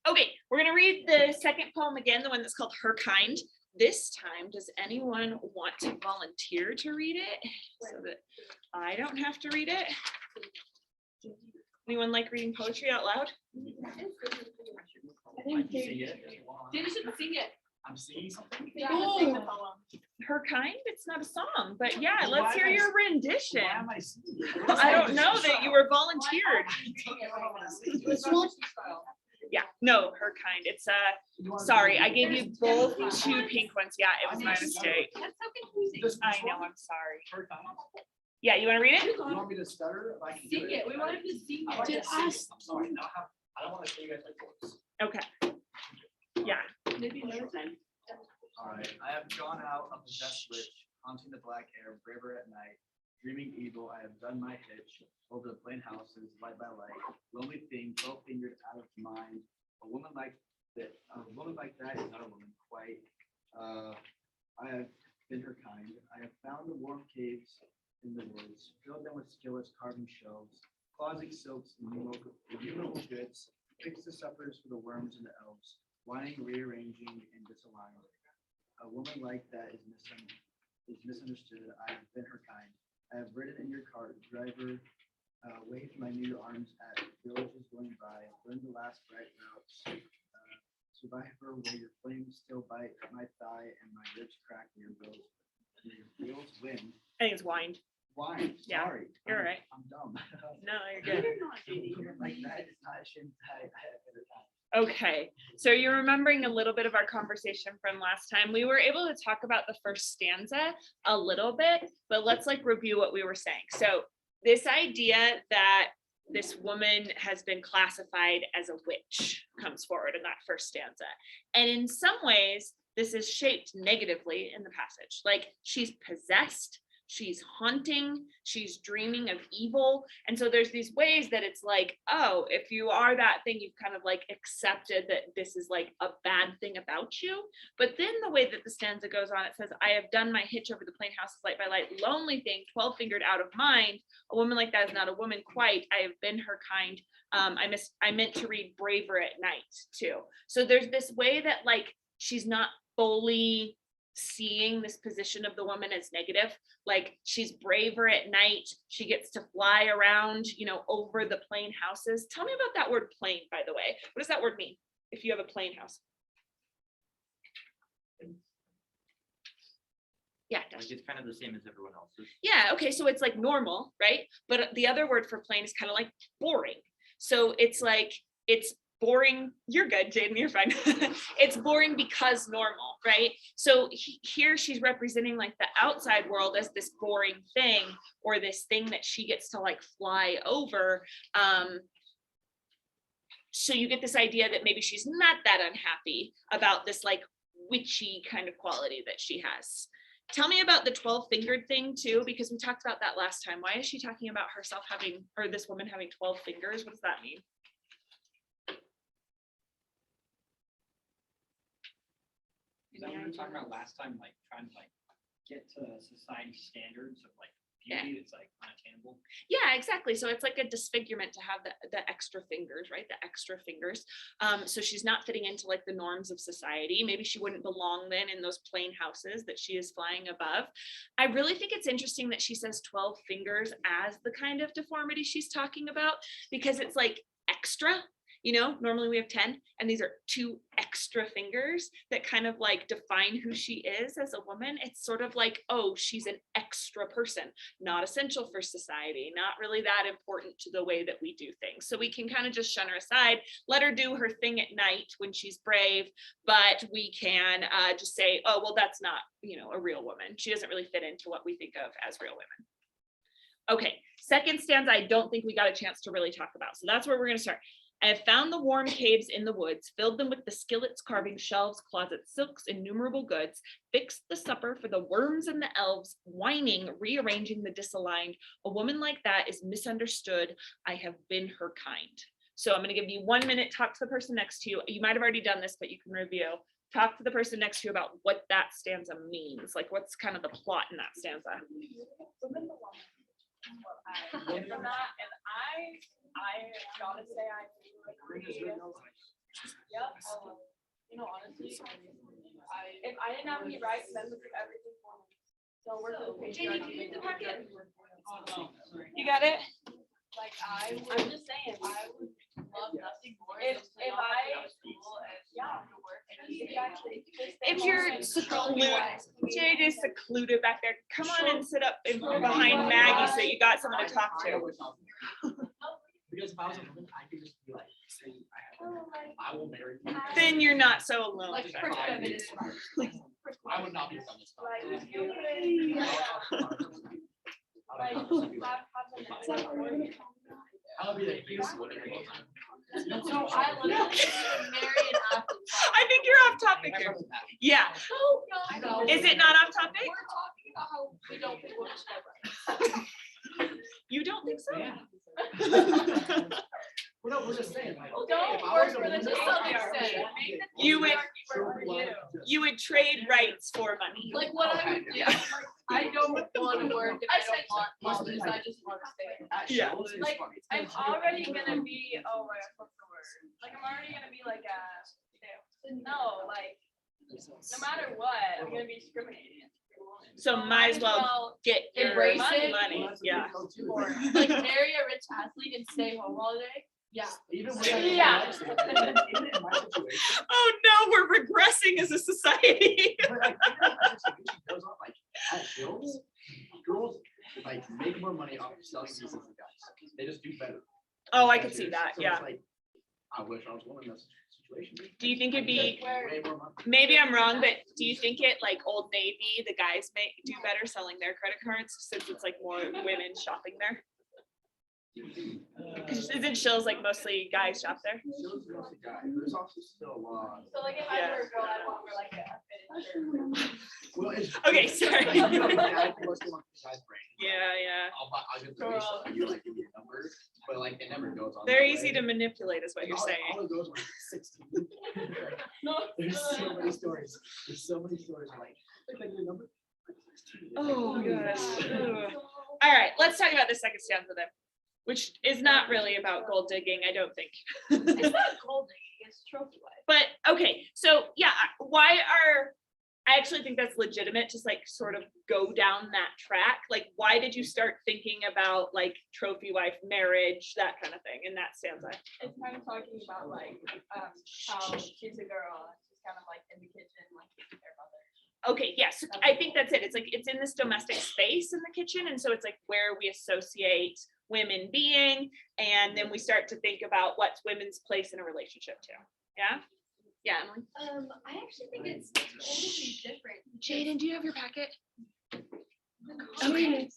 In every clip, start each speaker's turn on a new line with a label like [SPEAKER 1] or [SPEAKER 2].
[SPEAKER 1] Okay, we're gonna read the second poem again, the one that's called Her Kind. This time, does anyone want to volunteer to read it so that I don't have to read it? Anyone like reading poetry out loud?
[SPEAKER 2] Jenny should sing it.
[SPEAKER 3] I'm singing something.
[SPEAKER 2] Yeah,
[SPEAKER 1] sing the Her Kind? It's not a song, but yeah, let's hear your rendition.
[SPEAKER 3] Why am I singing?
[SPEAKER 1] I don't know that you were volunteered. Yeah, no, Her Kind. It's sorry, I gave you both 2 pink ones. Yeah, it was my mistake.
[SPEAKER 2] That's so confusing.
[SPEAKER 1] I know, I'm sorry.
[SPEAKER 3] Her kind.
[SPEAKER 1] Yeah, you want to read it?
[SPEAKER 3] You want me to stutter? If I can do
[SPEAKER 2] Sing it. We wanted to sing
[SPEAKER 3] I like
[SPEAKER 2] it.
[SPEAKER 3] to sing. I'm sorry. I don't want to show you guys my voice.
[SPEAKER 1] Okay. Yeah.
[SPEAKER 2] Maybe another time.
[SPEAKER 3] All right. I have gone out of the death switch, haunting the black air, braver at night, dreaming evil. I have done my hitch over the plain houses, light by light. Lonely thing, 12-fingered out of mind. A woman like that is not a woman quite. I have been her kind. I have found the warm caves in the woods, filled them with skillets, carving shelves, closet silks, innumerable goods, fix the suppers for the worms and the elves, whining, rearranging, and disaligned. A woman like that is misunderstood. I have been her kind. I have ridden in your cart, driver, waved my new arms at villages going by, learned the last bright routes. Survivor, where your flames still bite at my thigh and my ribs crack near wheels wind.
[SPEAKER 1] I think it's wind.
[SPEAKER 3] Wine.
[SPEAKER 1] Yeah,
[SPEAKER 3] Sorry.
[SPEAKER 1] you're right.
[SPEAKER 3] I'm dumb.
[SPEAKER 1] No, you're good.
[SPEAKER 2] You're not, Jenny.
[SPEAKER 3] Like that is not a shame. I had a better time.
[SPEAKER 1] Okay, so you're remembering a little bit of our conversation from last time. We were able to talk about the first stanza a little bit, but let's like review what we were saying. So this idea that this woman has been classified as a witch comes forward in that first stanza. And in some ways, this is shaped negatively in the passage. Like she's possessed, she's haunting, she's dreaming of evil. And so there's these ways that it's like, oh, if you are that thing, you've kind of like accepted that this is like a bad thing about you. But then the way that the stanza goes on, it says, I have done my hitch over the plain houses, light by light, lonely thing, 12-fingered out of mind. A woman like that is not a woman quite. I have been her kind. I meant to read braver at night too. So there's this way that like she's not fully seeing this position of the woman as negative. Like she's braver at night, she gets to fly around, you know, over the plain houses. Tell me about that word plain, by the way. What does that word mean if you have a plain house? Yeah,
[SPEAKER 4] like it's kind of the same as everyone else's.
[SPEAKER 1] Yeah, okay, so it's like normal, right? But the other word for plain is kind of like boring. So it's like, it's boring. You're good, Jaden, you're fine. It's boring because normal, right? So here she's representing like the outside world as this boring thing, or this thing that she gets to like fly over. So you get this idea that maybe she's not that unhappy about this like witchy kind of quality that she has. Tell me about the 12-fingered thing too, because we talked about that last time. Why is she talking about herself having, or this woman having 12 fingers? What does that mean?
[SPEAKER 4] Is that what we were talking about last time, like trying to like get to society standards of like beauty that's like unattainable? Yeah,
[SPEAKER 1] exactly. So it's like a disfigurement to have the extra fingers, right? The extra fingers. So she's not fitting into like the norms of society. Maybe she wouldn't belong then in those plain houses that she is flying above. I really think it's interesting that she says 12 fingers as the kind of deformity she's talking about, because it's like extra. You know, normally we have 10, and these are 2 extra fingers that kind of like define who she is as a woman. It's sort of like, oh, she's an extra person, not essential for society, not really that important to the way that we do things. So we can kind of just shun her aside, let her do her thing at night when she's brave, but we can just say, oh, well, that's not, you know, a real woman. She doesn't really fit into what we think of as real women. Okay, second stanza, I don't think we got a chance to really talk about. So that's where we're going to start. I have found the warm caves in the woods, filled them with the skillets, carving shelves, closets, silks, innumerable goods, fixed the supper for the worms and the elves, whining, rearranging the disaligned. A woman like that is misunderstood. I have been her kind. So I'm going to give you 1 minute, talk to the person next to you. You might have already done this, but you can review. Talk to the person next to you about what that stanza means. Like what's kind of the plot in that stanza?
[SPEAKER 5] From that, and I gotta say I agree.
[SPEAKER 2] Yep. You know, honestly, if I didn't have any rights, then would do everything for me. So we're the
[SPEAKER 1] Jamie, do you need the packet?
[SPEAKER 4] Oh, no, sorry.
[SPEAKER 1] You got it?
[SPEAKER 2] like I'm just saying, I would love nothing more. If I go to school and to work and exactly.
[SPEAKER 1] If you're secluded, Jade is secluded back there. Come on and sit up in behind Maggie so you got someone to talk to.
[SPEAKER 3] Because if I was a woman, I could just be like, say, I will marry you.
[SPEAKER 1] Then you're not so alone.
[SPEAKER 2] Like for feminist.
[SPEAKER 3] I would not be from this. I would be the cutest woman of all time.
[SPEAKER 2] So I literally marry an athlete.
[SPEAKER 1] I think you're off topic here. Yeah.
[SPEAKER 2] No.
[SPEAKER 1] Is it not off topic?
[SPEAKER 2] We're talking about how we don't think women should have rights.
[SPEAKER 1] You don't think so?
[SPEAKER 3] Yeah. Well, no, we're just saying, like, okay,
[SPEAKER 2] Don't
[SPEAKER 3] if I
[SPEAKER 2] work
[SPEAKER 3] was a
[SPEAKER 2] for the
[SPEAKER 3] woman,
[SPEAKER 2] system
[SPEAKER 3] I would
[SPEAKER 2] instead.
[SPEAKER 3] be-
[SPEAKER 1] You would-
[SPEAKER 2] Work for you.
[SPEAKER 1] You would trade rights for money.
[SPEAKER 2] Like what I would do,
[SPEAKER 1] Yeah.
[SPEAKER 2] I don't want to work if I don't want college, I just want to stay.
[SPEAKER 3] At
[SPEAKER 1] Yeah.
[SPEAKER 3] shows, it's
[SPEAKER 2] Like,
[SPEAKER 3] fun. It's
[SPEAKER 2] I'm
[SPEAKER 3] fun.
[SPEAKER 2] already gonna be, oh my God, what's the word? Like, I'm already gonna be like no, like, no matter what, I'm gonna be discriminated.
[SPEAKER 1] So might as well get your
[SPEAKER 2] Embrace it.
[SPEAKER 1] money.
[SPEAKER 3] Well, that's a
[SPEAKER 1] Yeah.
[SPEAKER 3] big deal, too.
[SPEAKER 2] Or like marry a rich athlete and stay home all day. Yeah.
[SPEAKER 3] Even when
[SPEAKER 2] Yeah.
[SPEAKER 3] even in my situation,
[SPEAKER 1] Oh no, we're regressing as a society.
[SPEAKER 3] but like, even if my situation goes on, like, at girls like make more money off of selling pieces than guys. They just do better.
[SPEAKER 1] Oh, I could see that.
[SPEAKER 3] So
[SPEAKER 1] Yeah.
[SPEAKER 3] it's like, I wish I was one in that situation.
[SPEAKER 1] Do you think it'd be,
[SPEAKER 3] Way more money.
[SPEAKER 1] maybe I'm wrong, but do you think it like Old Navy, the guys may do better selling their credit cards since it's like more women shopping there? 'Cause isn't Shills like mostly guys shop there?
[SPEAKER 3] Shows mostly guys, but there's also still a lot.
[SPEAKER 2] So like if I were a girl, I'd want to wear like a fitted shirt.
[SPEAKER 3] Well, it's.
[SPEAKER 1] Okay, sorry.
[SPEAKER 3] You know, like, I mostly want the guy's brain.
[SPEAKER 1] Yeah.
[SPEAKER 3] I'll get the race, and you like give me a number, but like it never goes on.
[SPEAKER 1] They're
[SPEAKER 3] that
[SPEAKER 1] easy
[SPEAKER 3] way.
[SPEAKER 1] to manipulate is what you're
[SPEAKER 3] All-
[SPEAKER 1] saying.
[SPEAKER 3] All of those were 16. There's so many stories. There's so many stories like, like your number. 16.
[SPEAKER 1] Oh gosh. Ugh. All right, let's talk about the second stanza then, which is not really about gold digging, I don't think.
[SPEAKER 2] It's not gold digging, it's trophy wife.
[SPEAKER 1] But okay, so yeah, I actually think that's legitimate to like sort of go down that track. Like, why did you start thinking about like trophy wife, marriage, that kind of thing in that stanza?
[SPEAKER 2] It's kind of talking about like how she's a girl and she's kind of like in the kitchen, like taking care of others.
[SPEAKER 1] Okay, yes, I think that's it. It's like it's in this domestic space in the kitchen, and so it's like where we associate women being, and then we start to think about what's women's place in a relationship too. Yeah, yeah, Emily.
[SPEAKER 5] I actually think it's totally different.
[SPEAKER 1] Jaden, do you have your packet?
[SPEAKER 5] Okay.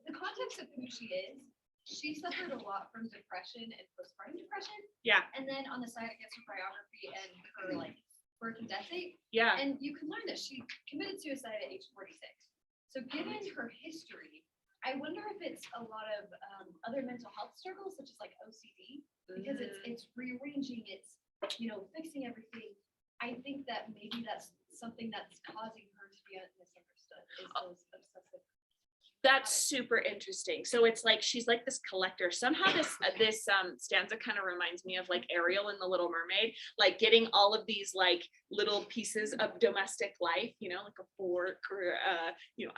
[SPEAKER 5] The context of who she is, she suffered a lot from depression and postpartum depression.
[SPEAKER 1] Yeah.
[SPEAKER 5] And then on the side, it gets her biography and her like birth and death date.
[SPEAKER 1] Yeah.
[SPEAKER 5] And you can learn that she committed suicide at age 46. So given her history, I wonder if it's a lot of other mental health struggles, such as like OCD, because it's rearranging, it's, fixing everything. I think that maybe that's something that's causing her to be misunderstood, is those obsessive.
[SPEAKER 1] That's super interesting. So it's like she's like this collector. Somehow this stanza kind of reminds me of like Ariel in The Little Mermaid, like getting all of these like little pieces of domestic life, like a fork or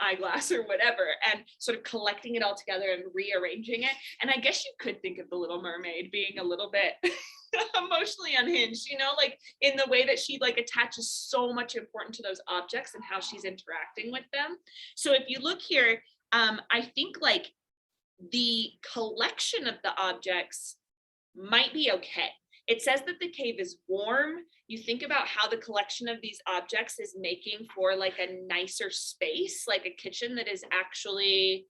[SPEAKER 1] eyeglass or whatever, and sort of collecting it all together and rearranging it. And I guess you could think of The Little Mermaid being a little bit emotionally unhinged, like in the way that she like attaches so much importance to those objects and how she's interacting with them. So if you look here, I think like the collection of the objects might be okay. It says that the cave is warm. You think about how the collection of these objects is making for like a nicer space, like a kitchen that is actually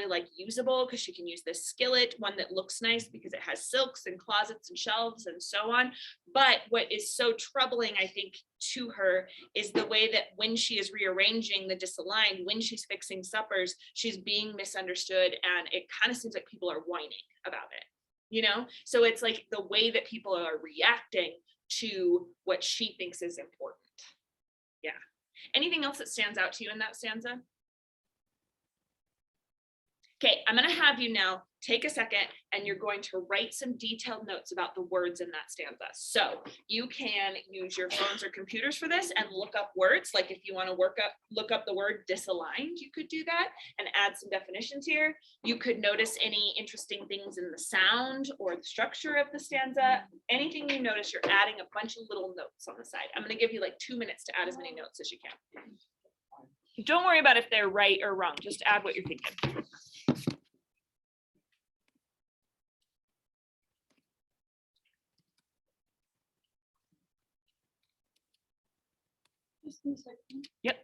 [SPEAKER 1] like usable, because she can use this skillet, one that looks nice because it has silks and closets and shelves and so on. But what is so troubling, I think, to her is the way that when she is rearranging the disaligned, when she's fixing suppers, she's being misunderstood, and it kind of seems like people are whining about it, So it's like the way that people are reacting to what she thinks is important. Yeah. Anything else that stands out to you in that stanza? Okay, I'm gonna have you now take a second and you're going to write some detailed notes about the words in that stanza. So you can use your phones or computers for this and look up words. Like if you want to look up the word disaligned, you could do that and add some definitions here. You could notice any interesting things in the sound or the structure of the stanza. Anything you notice, you're adding a bunch of little notes on the side. I'm gonna give you like 2 minutes to add as many notes as you can. Don't worry about if they're right or wrong, just add what you're thinking. Yep.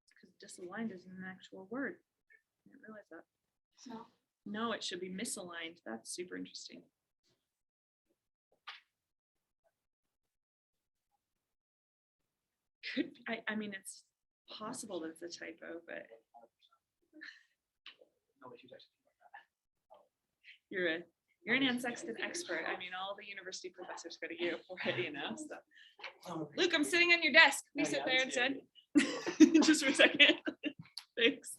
[SPEAKER 1] Because disaligned isn't an actual word. I didn't realize that. No, it should be misaligned. That's super interesting. Could I mean it's possible that it's a typo, but you're an Ann Sexton expert. I mean, all the university professors go to you for it, you know. So, Luke, I'm sitting on your desk. Can you sit there instead? Just for a second. Thanks.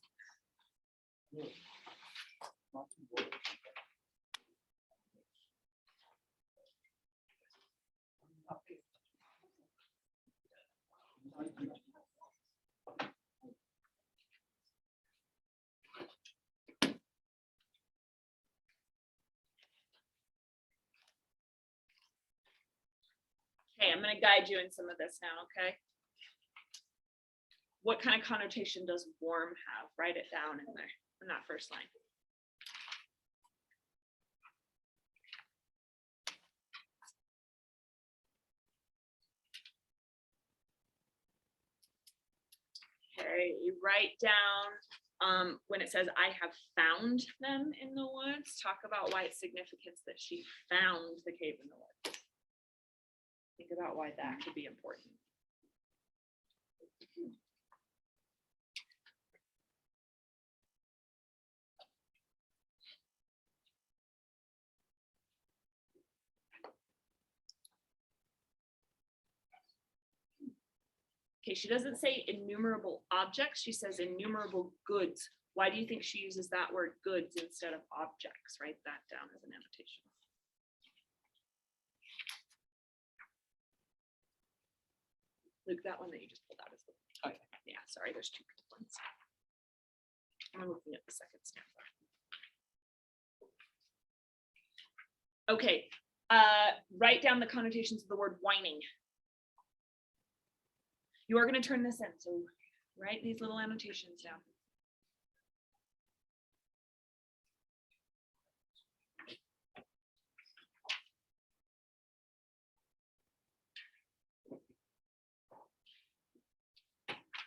[SPEAKER 1] Okay, I'm going to guide you in some of this now, okay? What kind of connotation does warm have? Write it down in there, in that first line. Okay, you write down when it says, I have found them in the woods, talk about why it's significant that she found the cave in the woods. Think about why that could be important. Okay, she doesn't say innumerable objects, she says innumerable goods. Why do you think she uses that word goods instead of objects? Write that down as an annotation. Luke, that one that you just pulled out is the, okay. Yeah, sorry, there's two good ones. I'm looking at the second stanza. Okay, write down the connotations of the word whining. You are going to turn this in, so write these little annotations down.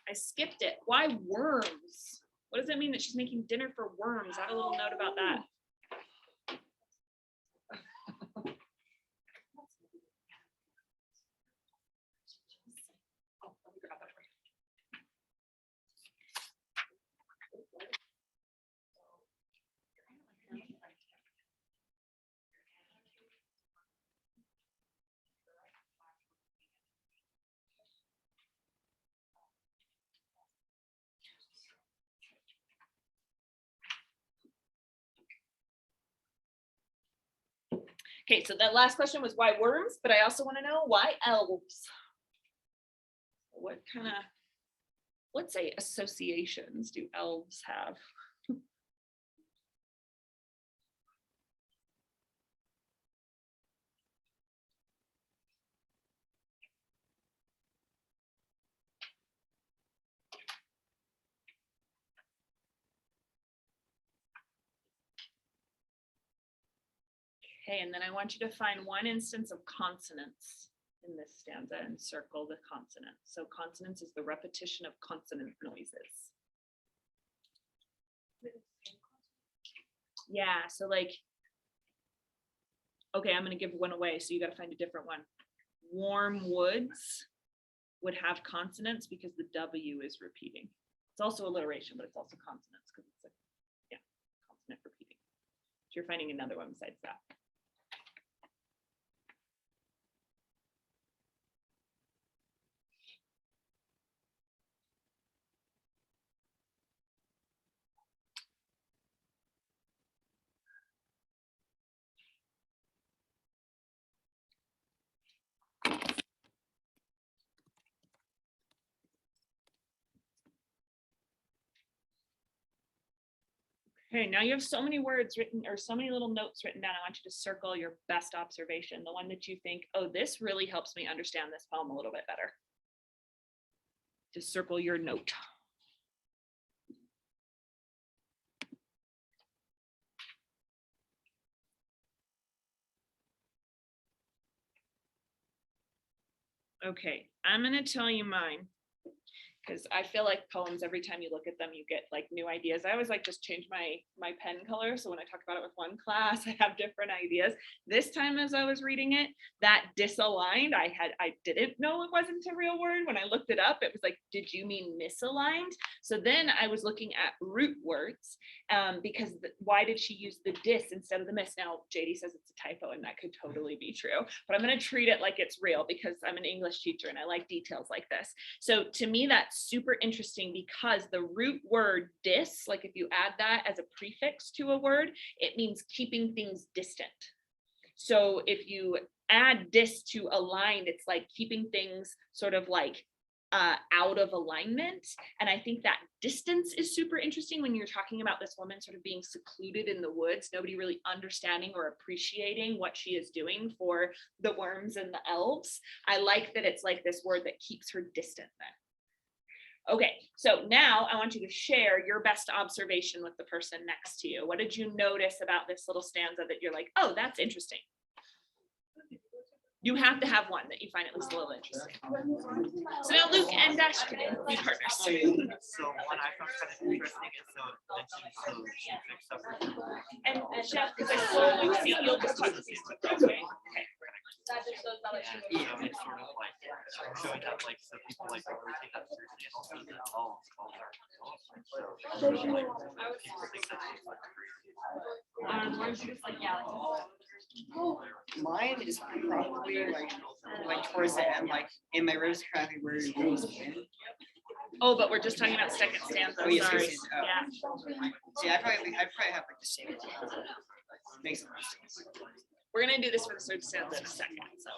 [SPEAKER 1] I skipped it. Why worms? What does it mean that she's making dinner for worms? Add a little note about that. Okay, so that last question was why worms, but I also want to know why elves. What say associations do elves have? Okay, and then I want you to find one instance of consonants in this stanza and circle the consonant. So consonants is the repetition of consonant noises. Yeah, so like, okay, I'm gonna give one away, so you gotta find a different one. Warm woods would have consonants because the W is repeating. It's also alliteration, but it's also consonants because it's like, yeah, consonant repeating. if you're finding another one besides that. Okay, now you have so many words written or so many little notes written down. I want you to circle your best observation, the one that you think, oh, this really helps me understand this poem a little bit better. Just circle your note. Okay, I'm gonna tell you mine, because I feel like poems, every time you look at them, you get like new ideas. I always like just change my pen color. So when I talk about it with one class, I have different ideas. This time as I was reading it, that disaligned, I didn't know it wasn't a real word. When I looked it up, it was like, did you mean misaligned? So then I was looking at root words, because why did she use the dis instead of the miss? Now, JD says it's a typo and that could totally be true, but I'm gonna treat it like it's real because I'm an English teacher and I like details like this. So to me, that's super interesting because the root word dis, like if you add that as a prefix to a word, it means keeping things distant. So if you add dis to aligned, it's like keeping things sort of like out of alignment. And I think that distance is super interesting when you're talking about this woman sort of being secluded in the woods, nobody really understanding or appreciating what she is doing for the worms and the elves. I like that it's like this word that keeps her distant then. Okay, so now I want you to share your best observation with the person next to you. What did you notice about this little stanza that you're like, oh, that's interesting? You have to have one that you find at least a little interesting. So now Luke and Dash can be partners.
[SPEAKER 6] So one I found kind of interesting is she picks up her.
[SPEAKER 1] And Jeff, because I saw Lucy, you'll just talk to me. Okay.
[SPEAKER 2] That just shows that like she was.
[SPEAKER 6] Yeah, it's sort of like showing that like so people like really take that seriously and also that all are so people think that she's like crazy.
[SPEAKER 2] Where's you just like, yeah, like,
[SPEAKER 7] Mine is probably like towards the end, like in my rose crafty where it goes in.
[SPEAKER 1] Oh, but we're just talking about second stanza.
[SPEAKER 7] Oh, yes,
[SPEAKER 1] Sorry.
[SPEAKER 7] yes, yes.
[SPEAKER 1] Yeah.
[SPEAKER 7] See, I probably have like the same. Makes sense.
[SPEAKER 1] We're gonna do this for the third stanza in a second. So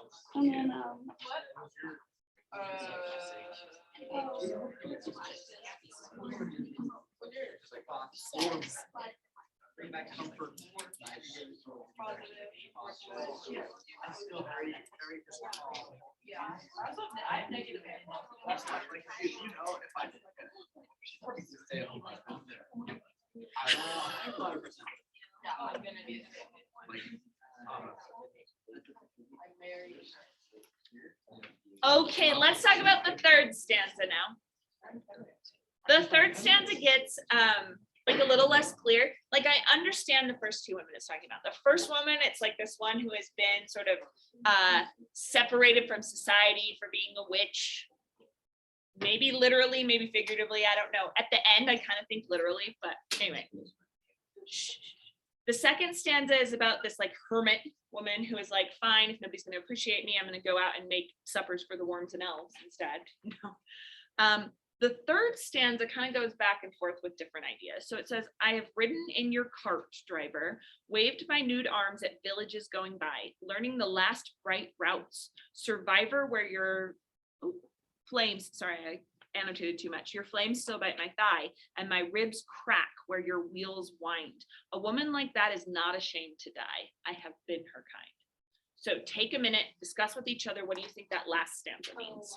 [SPEAKER 3] Bring back comfort. I'm still very, very disappointed.
[SPEAKER 2] yeah. I have negative.
[SPEAKER 3] That's not like, if you know, if I did like a, probably just stay home. I thought it was
[SPEAKER 2] Yeah, I'm gonna be.
[SPEAKER 1] okay, let's talk about the third stanza now. The third stanza gets like a little less clear. Like I understand the first two women it's talking about. The first woman, it's like this one who has been sort of separated from society for being a witch. Maybe literally, maybe figuratively, I don't know. At the end, I kind of think literally, but anyway. The second stanza is about this like hermit woman who is like, fine, if nobody's going to appreciate me, I'm going to go out and make suppers for the worms and elves instead. The third stanza kind of goes back and forth with different ideas. So it says, I have ridden in your cart, driver, waved my nude arms at villages going by, learning the last bright routes, survivor where your flames, sorry, I annotated too much. Your flames still bite my thigh and my ribs crack where your wheels wind. A woman like that is not ashamed to die. I have been her kind. So take a minute, discuss with each other. What do you think that last stanza means?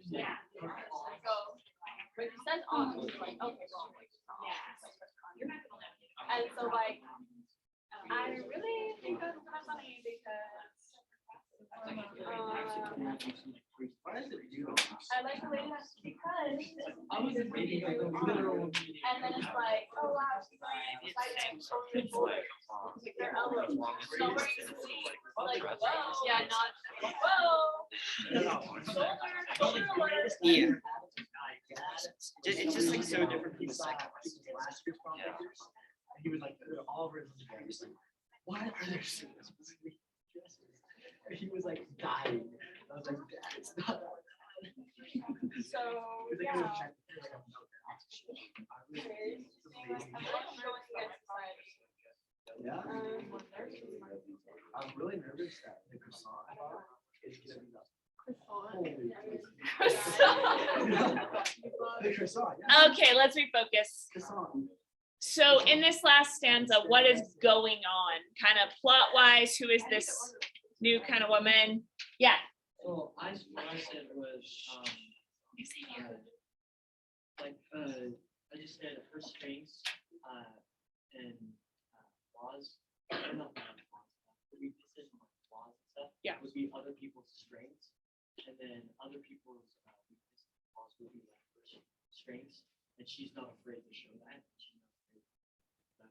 [SPEAKER 2] Yeah. So, but it says on, it's like, okay, wrong. And so like, I really think that's kind of funny because
[SPEAKER 3] Why does it do
[SPEAKER 2] I like the way that's because and then it's like, oh wow, she's like like their elbow. So where you see like, whoa, yeah, not whoa. Shoulder alert.
[SPEAKER 7] Yeah. It's just like so different from the second
[SPEAKER 3] Last year's prom
[SPEAKER 6] Yeah.
[SPEAKER 3] pictures, and he was like, all of his together. He's like, why are there so many dresses? And he was like dying. I was like, Dad, it's not that bad.
[SPEAKER 2] So,
[SPEAKER 3] He's like,
[SPEAKER 2] yeah.
[SPEAKER 3] "I'm like, no, that's shit."
[SPEAKER 2] I'm really showing you guys society.
[SPEAKER 3] Yeah. I'm really nervous that the croissant I bought is gonna be the croissant, yeah.
[SPEAKER 1] Okay, let's refocus.
[SPEAKER 3] Croissant.
[SPEAKER 1] So in this last stanza, what is going on? Kind of plot wise, who is this new kind of woman? Yeah.
[SPEAKER 6] Well, what I said was, I just said her strengths, and flaws, or not flaws, weaknesses and like flaws and stuff.
[SPEAKER 1] Yeah.
[SPEAKER 6] Would be other people's strengths, and then other people's weaknesses and flaws would be like her strengths, and she's not afraid to show that. She's not afraid of that.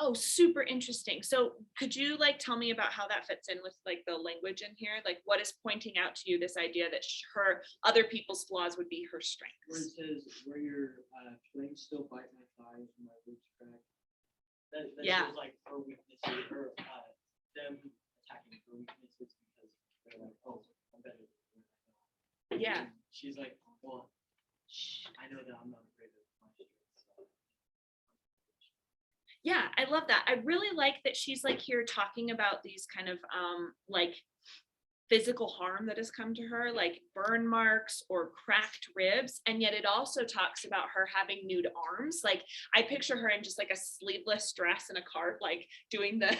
[SPEAKER 1] Oh, super interesting. So could you like tell me about how that fits in with like the language in here? Like what is pointing out to you this idea that her other people's flaws would be her
[SPEAKER 6] Where it
[SPEAKER 1] strengths?
[SPEAKER 6] says, where your strengths still bite my thighs and my roots crack. That
[SPEAKER 1] Yeah.
[SPEAKER 6] shows like her weaknesses, or them attacking her weaknesses because they're like, oh, I'm better than you.
[SPEAKER 1] Yeah.
[SPEAKER 6] And she's like, well, I know that I'm not afraid of my strengths. So.
[SPEAKER 1] Yeah, I love that. I really like that she's like here talking about these kind of like physical harm that has come to her, like burn marks or cracked ribs. And yet it also talks about her having nude arms. Like I picture her in just like a sleeveless dress in a cart, like doing the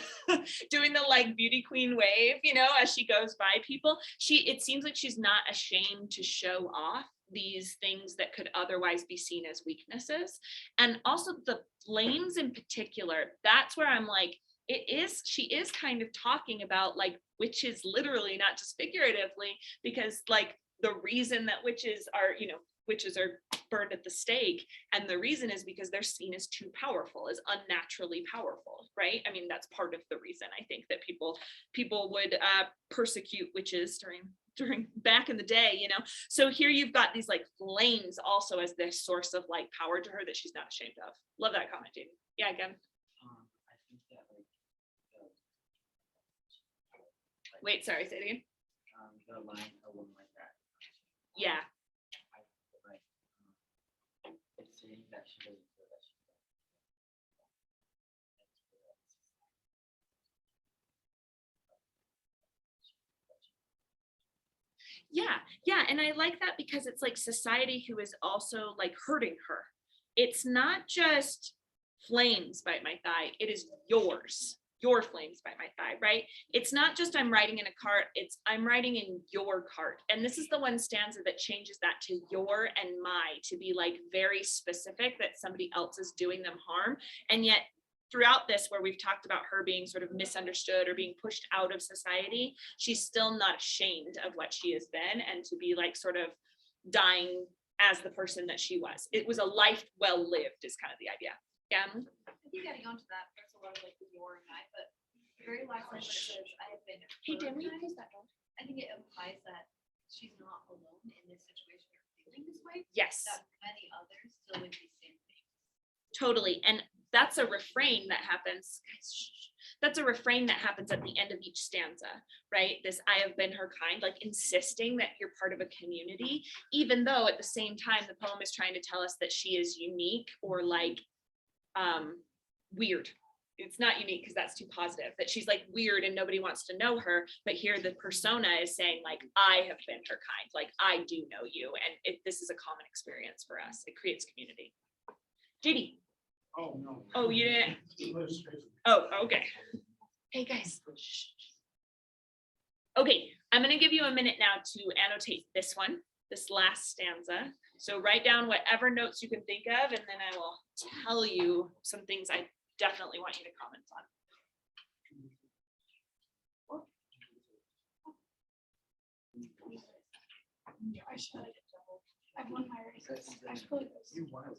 [SPEAKER 1] doing the like beauty queen wave, you know, as she goes by people. It seems like she's not ashamed to show off these things that could otherwise be seen as weaknesses. And also the flames in particular, that's where I'm like, she is kind of talking about like witches literally, not just figuratively, because like the reason that witches are burned at the stake, and the reason is because they're seen as too powerful, as unnaturally powerful, right? I mean, that's part of the reason I think that people would persecute witches during back in the day, you know. So here you've got these like flames also as this source of like power to her that she's not ashamed of. Love that comment, Jamie. Yeah, again.
[SPEAKER 6] I think that like
[SPEAKER 1] Wait, sorry, say it again.
[SPEAKER 6] the line a woman like that.
[SPEAKER 1] Yeah.
[SPEAKER 6] I feel like it's saying that she doesn't feel that she does.
[SPEAKER 1] Yeah, and I like that because it's like society who is also like hurting her. It's not just flames bite my thigh, it is your flames bite my thigh, right? It's not just I'm riding in a cart, it's I'm riding in your cart. And this is the one stanza that changes that to your and my, to be like very specific that somebody else is doing them harm. And yet throughout this, where we've talked about her being sort of misunderstood or being pushed out of society, she's still not ashamed of what she has been, and to be like sort of dying as the person that she was. It was a life well lived is kind of the idea. Yeah.
[SPEAKER 5] I think adding on to that, there's a lot of like the your and I, but the very last line where it says, I have been.
[SPEAKER 1] Hey, Dan, will you
[SPEAKER 5] hurt."
[SPEAKER 1] close that door?
[SPEAKER 5] I think it implies that she's not alone in this situation or feeling this way,
[SPEAKER 1] Yes.
[SPEAKER 5] that many others still with these same things.
[SPEAKER 1] Totally. And that's a refrain that happens. That's a refrain that happens at the end of each stanza, right? This I have been her kind, like insisting that you're part of a community, even though at the same time the poem is trying to tell us that she is unique or like weird. It's not unique because that's too positive, that she's like weird and nobody wants to know her. But here the persona is saying like, I have been her kind, like I do know you. And this is a common experience for us. It creates community. JD.
[SPEAKER 3] Oh, no.
[SPEAKER 1] Oh, you didn't. Oh, okay. Hey guys. Okay, I'm gonna give you a minute now to annotate this one, this last stanza. So write down whatever notes you can think of, and then I will tell you some things I definitely want you to comment on.
[SPEAKER 2] I've won my races.
[SPEAKER 3] You want to lose.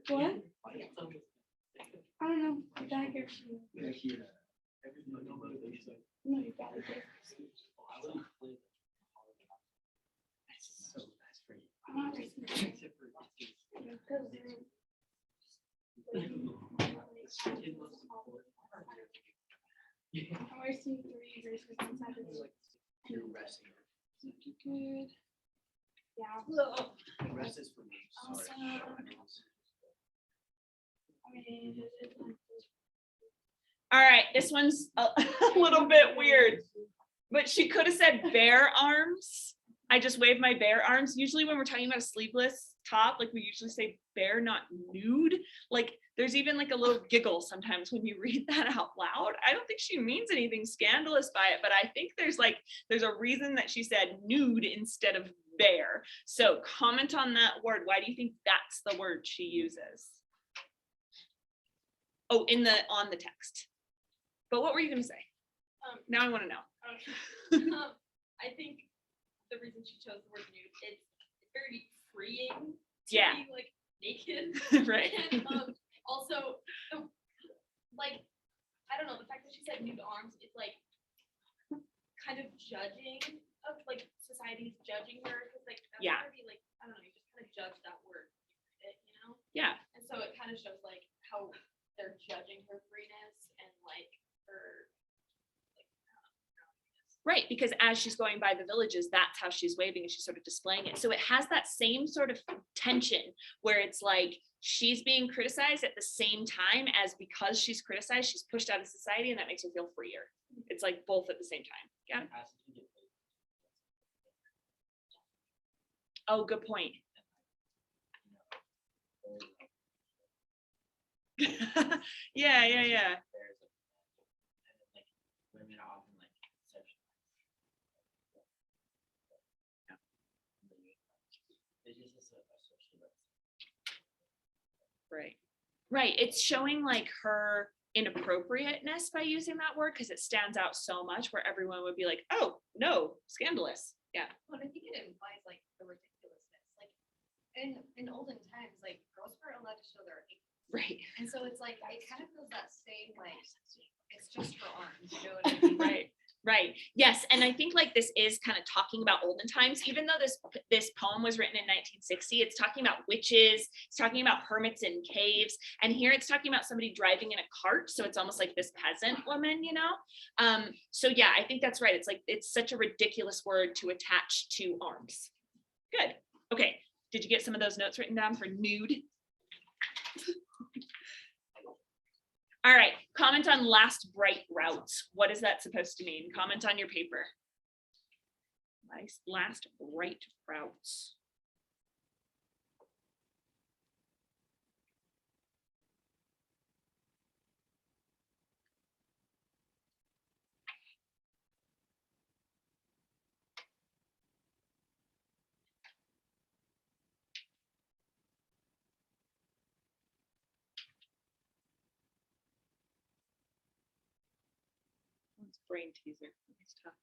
[SPEAKER 2] What? I don't know. Dagger.
[SPEAKER 3] Yeah, here. Everything, no motivation.
[SPEAKER 2] No, you got it. I'm wasting 3 versus 1 second.
[SPEAKER 3] You're resting.
[SPEAKER 2] Good. Yeah.
[SPEAKER 3] The rest is for me. Sorry.
[SPEAKER 1] All right, this one's a little bit weird, but she could have said bare arms. I just wave my bare arms. Usually when we're talking about a sleeveless top, like we usually say bare, not nude. Like there's even like a little giggle sometimes when you read that out loud. I don't think she means anything scandalous by it, but I think there's a reason that she said nude instead of bare. So comment on that word. Why do you think that's the word she uses? Oh, on the text. But what were you gonna say? Now I want to know.
[SPEAKER 2] I think the reason she chose the word nude is it's very freeing to
[SPEAKER 1] Yeah.
[SPEAKER 2] be like naked.
[SPEAKER 1] Right.
[SPEAKER 2] And also, like, I don't know, the fact that she said nude arms, it's like kind of judging of like society's judging her because like that's
[SPEAKER 1] Yeah.
[SPEAKER 2] gonna be like, I don't know, you just kind of judge that word, you know?
[SPEAKER 1] Yeah.
[SPEAKER 2] And so it kind of shows like how they're judging her freeness and like her like
[SPEAKER 1] Right, because as she's going by the villages, that's how she's waving and she's sort of displaying it. So it has that same sort of tension where it's like she's being criticized at the same time as because she's criticized, she's pushed out of society and that makes her feel freer. It's like both at the same time. Yeah. Oh, good point. Yeah.
[SPEAKER 4] Women are often like
[SPEAKER 1] Right. It's showing like her inappropriateness by using that word because it stands out so much where everyone would be like, oh, no, scandalous. Yeah.
[SPEAKER 5] Well, I think it implies like the ridiculousness. Like in olden times, like girls weren't allowed to show their age.
[SPEAKER 1] Right.
[SPEAKER 5] And so it's like it kind of feels that same like it's just for arms, you know what I mean?
[SPEAKER 1] Right. Yes. And I think like this is kind of talking about olden times, even though this poem was written in 1960, it's talking about witches, it's talking about hermits in caves. And here it's talking about somebody driving in a cart. So it's almost like this peasant woman, you know? So yeah, I think that's right. It's like, it's such a ridiculous word to attach to arms. Good. Okay. Did you get some of those notes written down for nude? All right, comment on last bright routes. What is that supposed to mean? Comment on your paper. Nice, last bright routes. It's brain teaser. It's tough.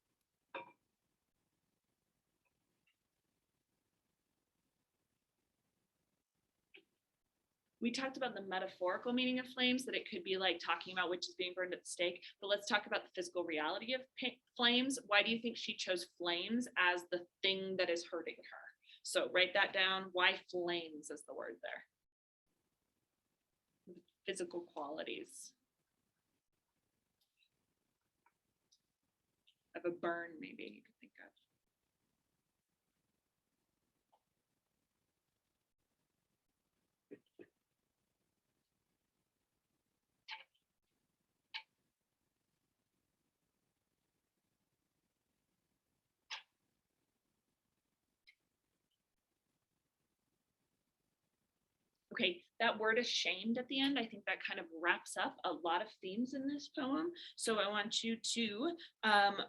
[SPEAKER 1] We talked about the metaphorical meaning of flames, that it could be like talking about witches being burned at the stake, but let's talk about the physical reality of flames. Why do you think she chose flames as the thing that is hurting her? So write that down. Why flames is the word there? Physical qualities of a burn, maybe you could think of. Okay, that word ashamed at the end, I think that kind of wraps up a lot of themes in this poem. So I want you to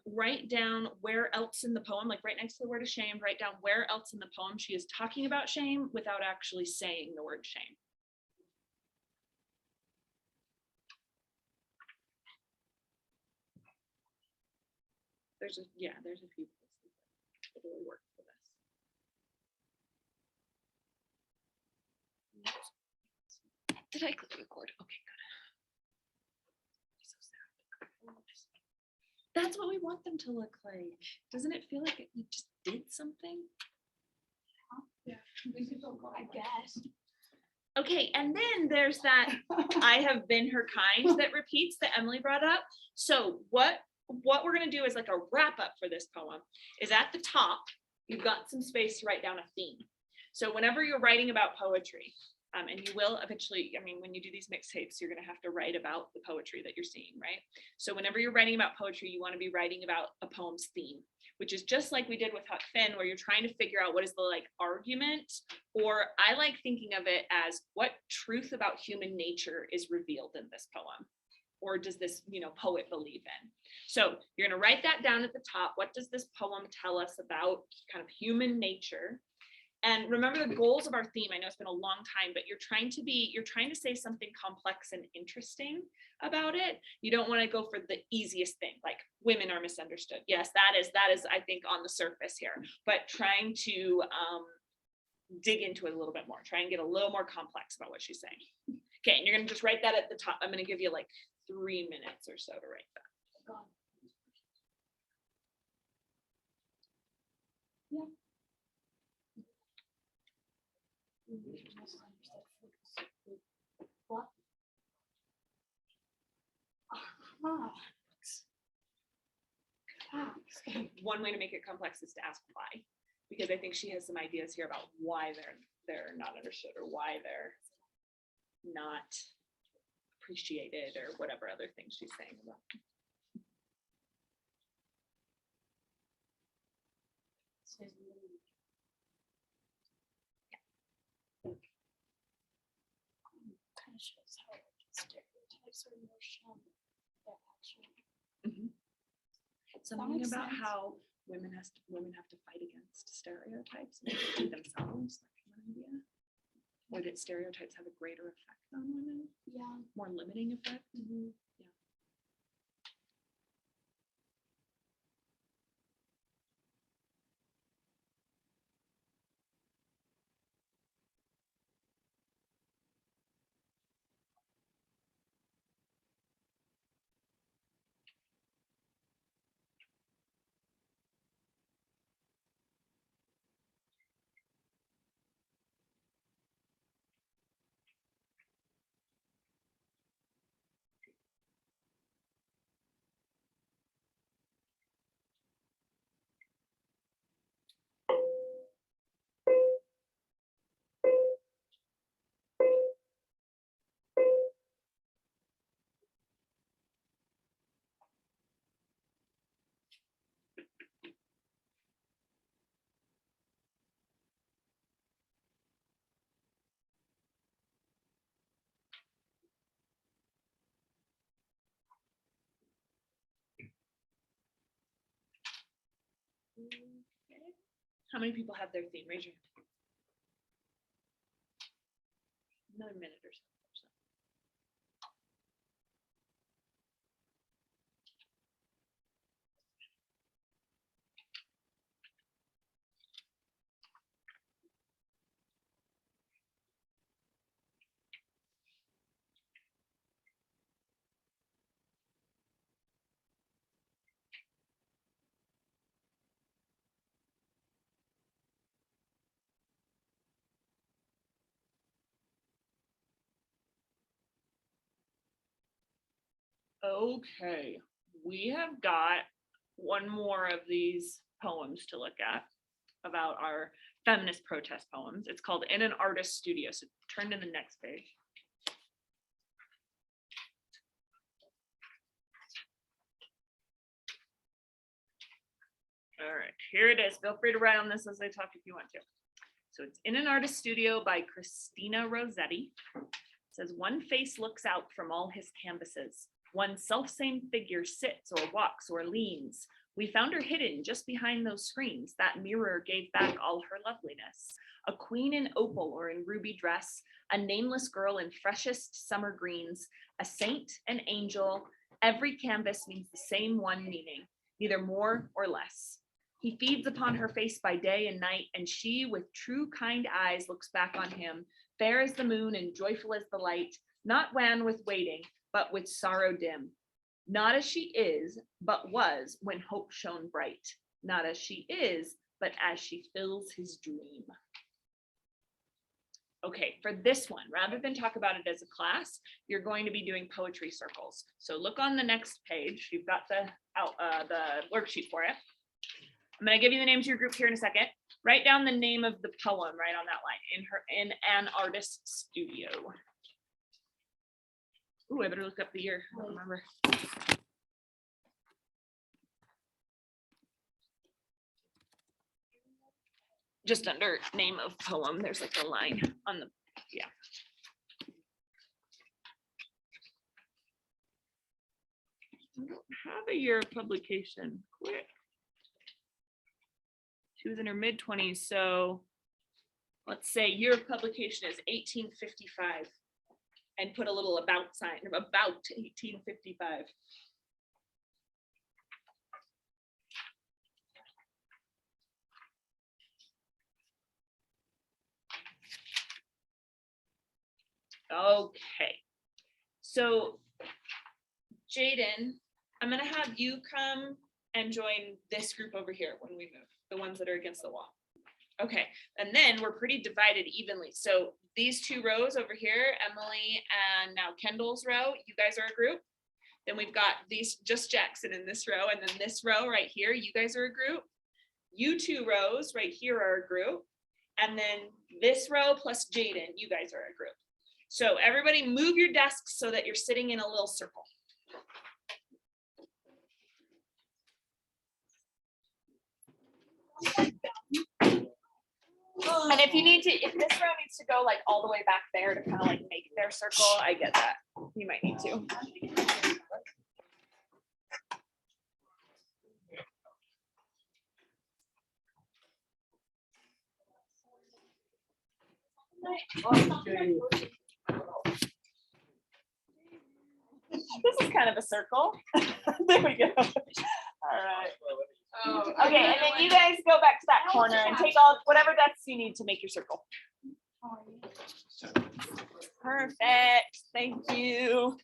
[SPEAKER 1] write down where else in the poem, like right next to the word ashamed, write down where else in the poem she is talking about shame without actually saying the word shame. There's a few places that really work for this. Did I click record? Okay, good. So sad. That's what we want them to look like. Doesn't it feel like you just did something?
[SPEAKER 2] I guess.
[SPEAKER 1] Okay, and then there's that I have been her kind that repeats that Emily brought up. So what we're gonna do is like a wrap up for this poem is at the top, you've got some space to write down a theme. So whenever you're writing about poetry, and you will eventually, I mean, when you do these mixtapes, you're gonna have to write about the poetry that you're seeing, right? So whenever you're writing about poetry, you wanna be writing about a poem's theme, which is just like we did with Huck Finn, where you're trying to figure out what is the like argument, or I like thinking of it as what truth about human nature is revealed in this poem, or does this, poet believe in? So you're gonna write that down at the top. What does this poem tell us about kind of human nature? And remember the goals of our theme. I know it's been a long time, but you're trying to say something complex and interesting about it. You don't want to go for the easiest thing, like women are misunderstood. Yes, that is, I think, on the surface here, but trying to dig into it a little bit more, try and get a little more complex about what she's saying. Okay, and you're gonna just write that at the top. I'm gonna give you like 3 minutes or so to write that. One way to make it complex is to ask why, because I think she has some ideas here about why they're not understood or why they're not appreciated or whatever other things she's saying about them.
[SPEAKER 2] Kind of shows how stereotypes are more shown than actually.
[SPEAKER 1] Something
[SPEAKER 2] makes
[SPEAKER 1] about
[SPEAKER 2] sense.
[SPEAKER 1] how women have to fight against stereotypes and be themselves, like one idea. Or that stereotypes have a greater effect on women,
[SPEAKER 2] Yeah.
[SPEAKER 1] more limiting effect. Yeah. Okay. How many people have their theme? Raise your hand. Another minute or so. Okay, we have got one more of these poems to look at about our feminist protest poems. It's called In an Artist Studio. So turn to the next page. All right, here it is. Feel free to write on this as I talk if you want to. So it's In an Artist Studio by Christina Rosetti. It says, one face looks out from all his canvases. One self-same figure sits or walks or leans. We found her hidden just behind those screens. That mirror gave back all her loveliness. A queen in opal or in ruby dress, a nameless girl in freshest summer greens, a saint, an angel. Every canvas means the same one meaning, neither more or less. He feeds upon her face by day and night, and she with true kind eyes looks back on him, fair as the moon and joyful as the light, not wan with waiting, but with sorrow dim. Not as she is, but was when hope shone bright. Not as she is, but as she fills his dream. Okay, for this one, rather than talk about it as a class, you're going to be doing poetry circles. So look on the next page. You've got the worksheet for it. I'm going to give you the names of your group here in a second. Write down the name of the poem right on that line in an artist's studio. Ooh, I better look up the year. I don't remember. Just under name of poem, there's like a line on the, yeah. I don't have a year of publication. Quick. She was in her mid-20s, so let's say year of publication is 1855, and put a little about sign of about 1855. Okay, so Jaden, I'm gonna have you come and join this group over here when we move, the ones that are against the wall. Okay, and then we're pretty divided evenly. So these two rows over here, Emily and now Kendall's row, you guys are a group. Then we've got these, just Jackson in this row, and then this row right here, you guys are a group. You two rows right here are a group. And then this row plus Jaden, you guys are a group. So everybody move your desks so that you're sitting in a little circle. And if you need to, if this row needs to go like all the way back there to kind of like make their circle, I get that. You might need to. This is kind of a circle. There we go. All right. Okay, and then you guys go back to that corner and take all whatever desks you need to make your circle. Perfect. Thank you.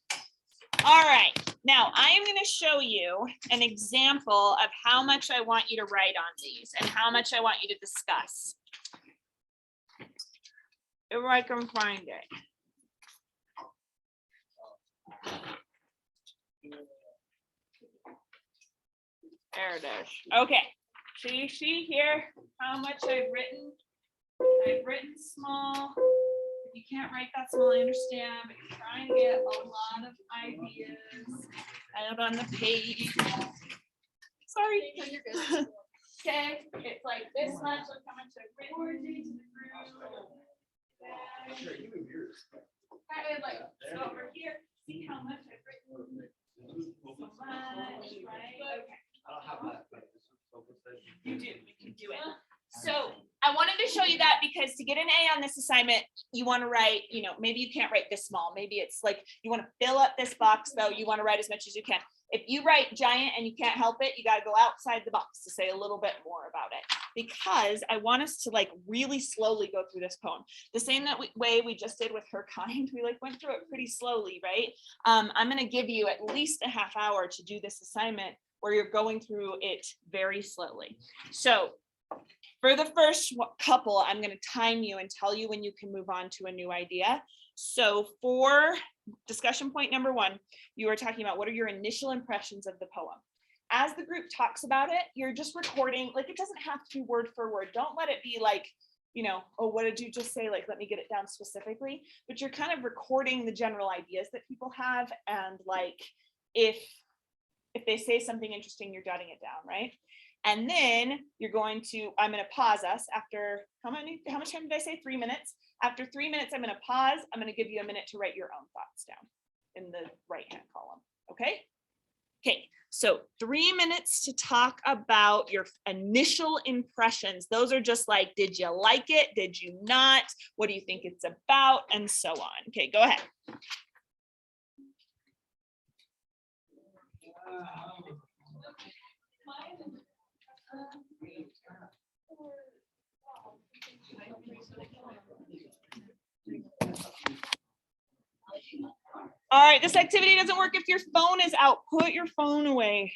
[SPEAKER 1] All right. Now I am going to show you an example of how much I want you to write on these and how much I want you to discuss. If I can find it. There it is. Okay. See here how much I've written? I've written small. If you can't write that small, I understand, but you're trying to get a lot of ideas out on the page. Sorry. Okay, it's like this much. Look how much I've written. Like, so over here, see how much I've written. So much, right? Okay.
[SPEAKER 3] I don't have that.
[SPEAKER 1] You do, you can do it. So I wanted to show you that because to get an A on this assignment, you want to write, you know, maybe you can't write this small. Maybe it's like you want to fill up this box, though. You want to write as much as you can. If you write giant and you can't help it, you got to go outside the box to say a little bit more about it, because I want us to like really slowly go through this poem. The same way we just did with Her Kind. We like went through it pretty slowly, right? I'm going to give you at least a half hour to do this assignment where you're going through it very slowly. So for the first couple, I'm going to time you and tell you when you can move on to a new idea. So for discussion point number 1, you are talking about what are your initial impressions of the poem. As the group talks about it, you're just recording, like it doesn't have to be word for word. Don't let it be like, you know, oh, what did you just say? Like, let me get it down specifically. But you're kind of recording the general ideas that people have. And like, if they say something interesting, you're jotting it down, right? And then you're going to, I'm going to pause us after, how much time did I say? 3 minutes. After 3 minutes, I'm going to pause. I'm going to give you a minute to write your own thoughts down in the right-hand column, okay? Okay, so 3 minutes to talk about your initial impressions. Those are just like, did you like it? Did you not? What do you think it's about? And so on. Okay, go ahead. All right, this activity doesn't work if your phone is out. Put your phone away.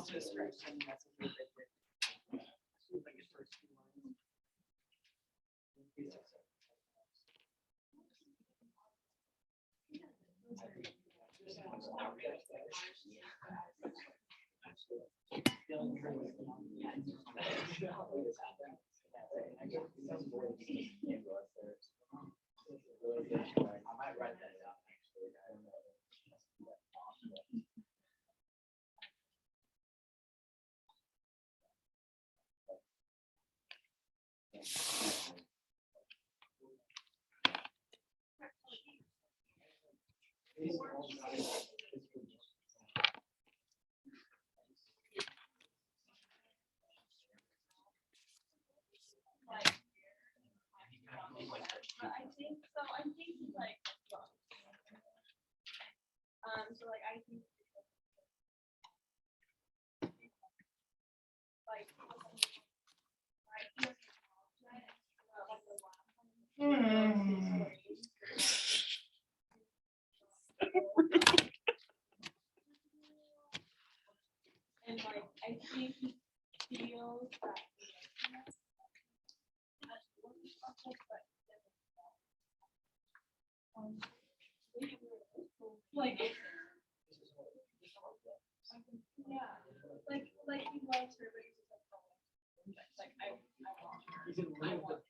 [SPEAKER 7] also a stretch, and that's a little bit different. Like his first two lines.
[SPEAKER 3] I might write that down, actually. I don't know.
[SPEAKER 2] I think so. I'm thinking like, so like I think like. And like I think he feels that. Like, yeah, like he loves her, but he's just like, I want.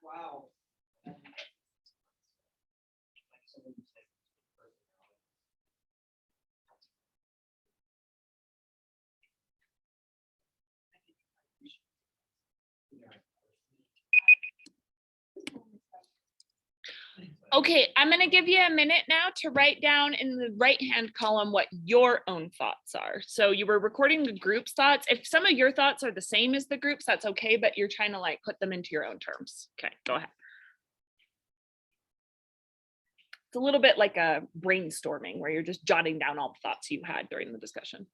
[SPEAKER 7] Wow.
[SPEAKER 1] Okay, I'm gonna give you a minute now to write down in the right-hand column what your own thoughts are. So you were recording the group's thoughts. If some of your thoughts are the same as the group's, that's okay, but you're trying to like put them into your own terms. Okay, go ahead. It's a little bit like a brainstorming where you're just jotting down all the thoughts you had during the discussion.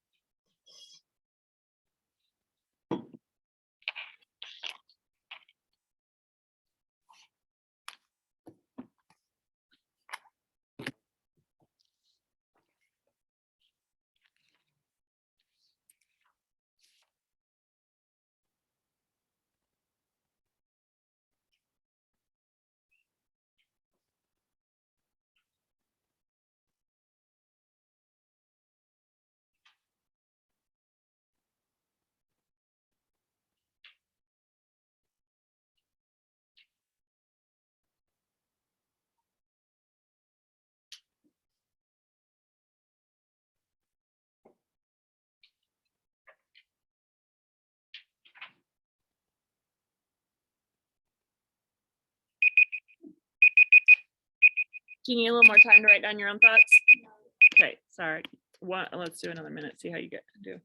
[SPEAKER 1] Do you need a little more time to write down your own thoughts? Okay, sorry. Let's do another minute, see how you do.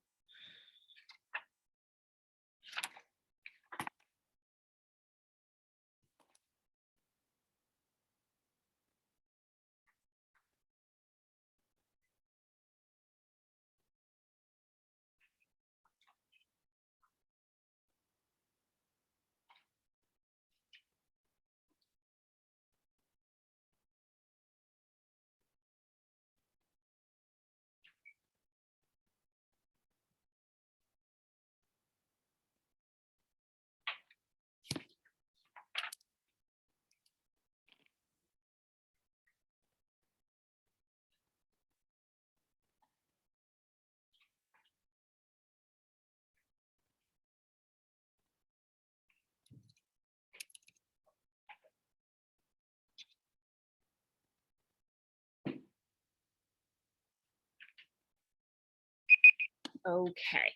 [SPEAKER 1] Okay.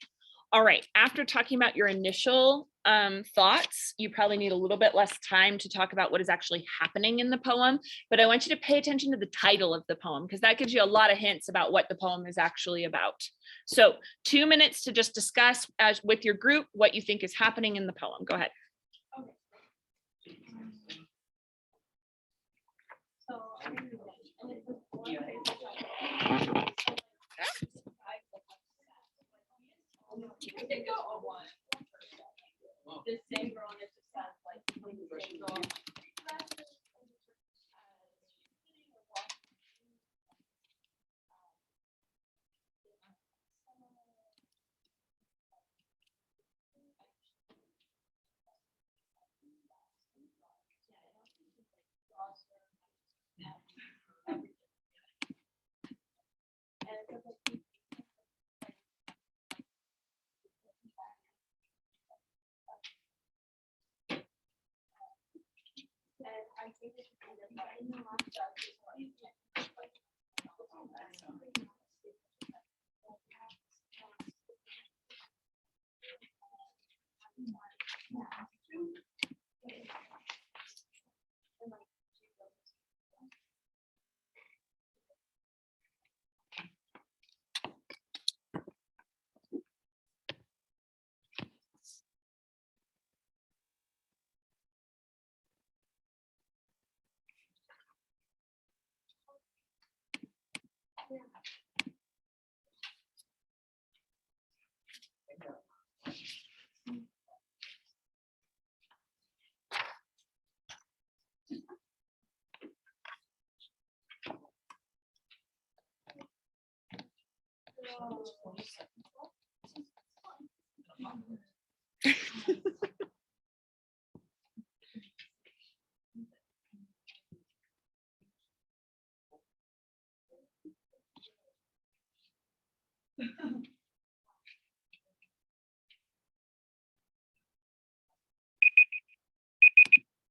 [SPEAKER 1] All right, after talking about your initial thoughts, you probably need a little bit less time to talk about what is actually happening in the poem, but I want you to pay attention to the title of the poem because that gives you a lot of hints about what the poem is actually about. So 2 minutes to just discuss as with your group what you think is happening in the poem. Go ahead.
[SPEAKER 2] You can go on one. This same girl and it just says like. the same girl.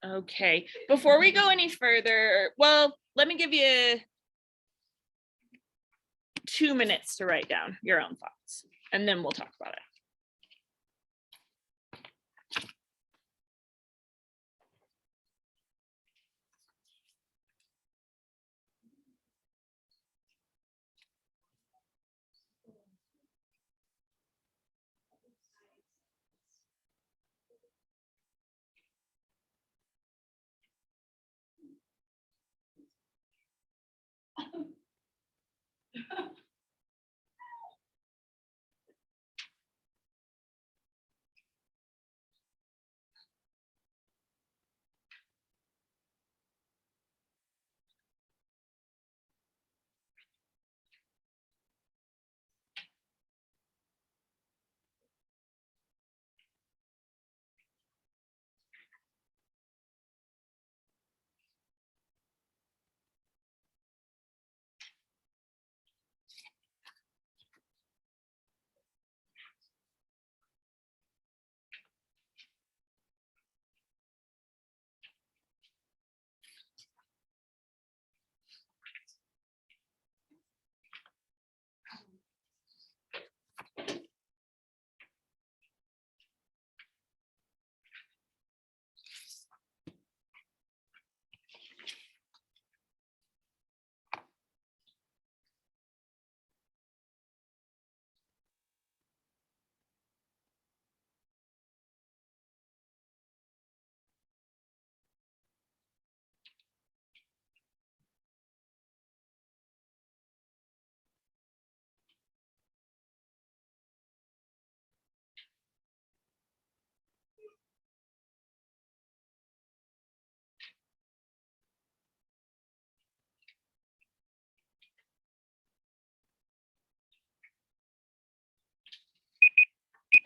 [SPEAKER 1] Okay, before we go any further, well, let me give you 2 minutes to write down your own thoughts, and then we'll talk about it.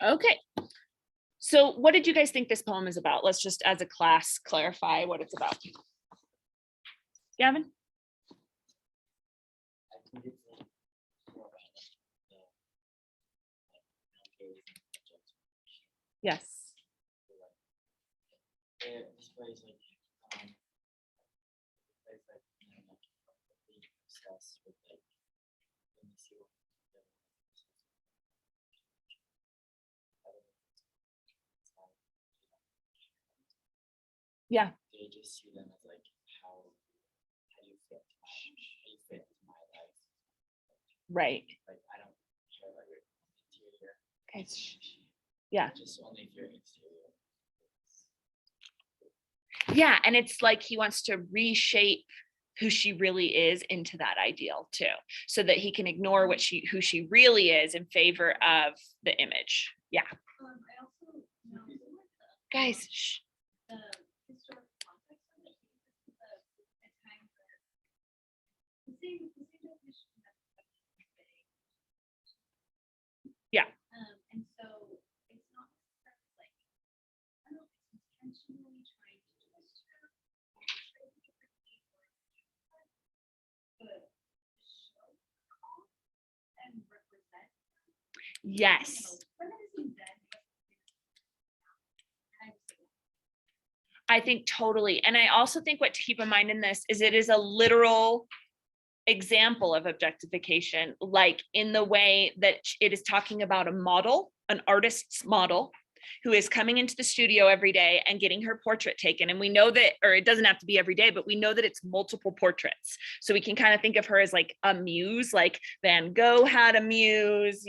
[SPEAKER 1] Okay, so what did you guys think this poem is about? Let's just as a class clarify what it's about. Gavin?
[SPEAKER 6] I think it's like more about like
[SPEAKER 1] Yes.
[SPEAKER 6] it displays like displays like being obsessed with like when you see what
[SPEAKER 1] Yeah.
[SPEAKER 6] They just see them as like, how do you fit? How do you fit into my life?
[SPEAKER 1] Right.
[SPEAKER 6] Like, I don't care about your interior.
[SPEAKER 1] Okay. Yeah.
[SPEAKER 6] Just only if you're exterior.
[SPEAKER 1] Yeah. And it's like he wants to reshape who she really is into that ideal too, so that he can ignore who she really is in favor of the image. Yeah.
[SPEAKER 5] I also know
[SPEAKER 1] Guys, shh.
[SPEAKER 5] the historical context of it, because this is a time where the same definition that
[SPEAKER 1] Yeah.
[SPEAKER 5] and so it's not necessarily like, I don't know if it's intentionally trying to twist her or portray her differently but show and represent
[SPEAKER 1] Yes.
[SPEAKER 5] feminism then.
[SPEAKER 1] I think totally. And I also think what to keep in mind in this is it is a literal example of objectification, like in the way that it is talking about a model, an artist's model, who is coming into the studio every day and getting her portrait taken. And we know that, or it doesn't have to be every day, but we know that it's multiple portraits. So we can kind of think of her as like a muse, like Van Gogh had a muse,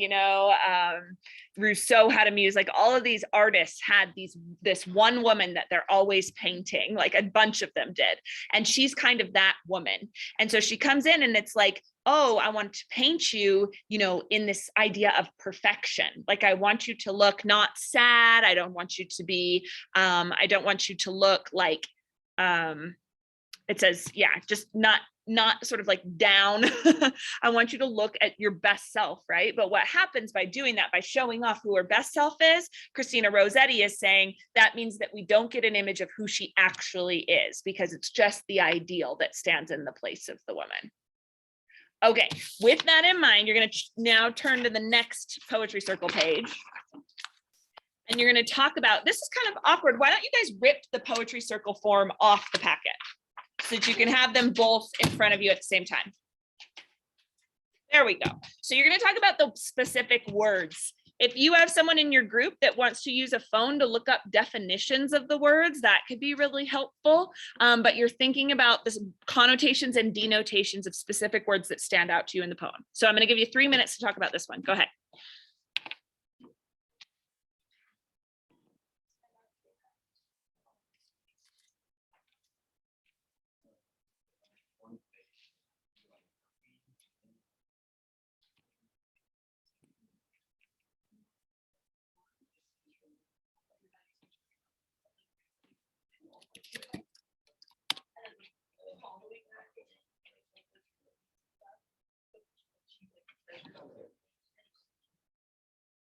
[SPEAKER 1] Rousseau had a muse, like all of these artists had this one woman that they're always painting, like a bunch of them did. And she's kind of that woman. And so she comes in and it's like, oh, I want to paint you, in this idea of perfection. Like, I want you to look not sad. I don't want you to be, I don't want you to look like, it says, yeah, just not sort of like down. I want you to look at your best self, right? But what happens by doing that, by showing off who her best self is, Christina Rosetti is saying that means that we don't get an image of who she actually is, because it's just the ideal that stands in the place of the woman. Okay, with that in mind, you're going to now turn to the next poetry circle page. And you're going to talk about, this is kind of awkward. Why don't you guys rip the poetry circle form off the packet so that you can have them both in front of you at the same time. There we go. So you're going to talk about the specific words. If you have someone in your group that wants to use a phone to look up definitions of the words, that could be really helpful. But you're thinking about the connotations and denotations of specific words that stand out to you in the poem. So I'm going to give you 3 minutes to talk about this one. Go ahead.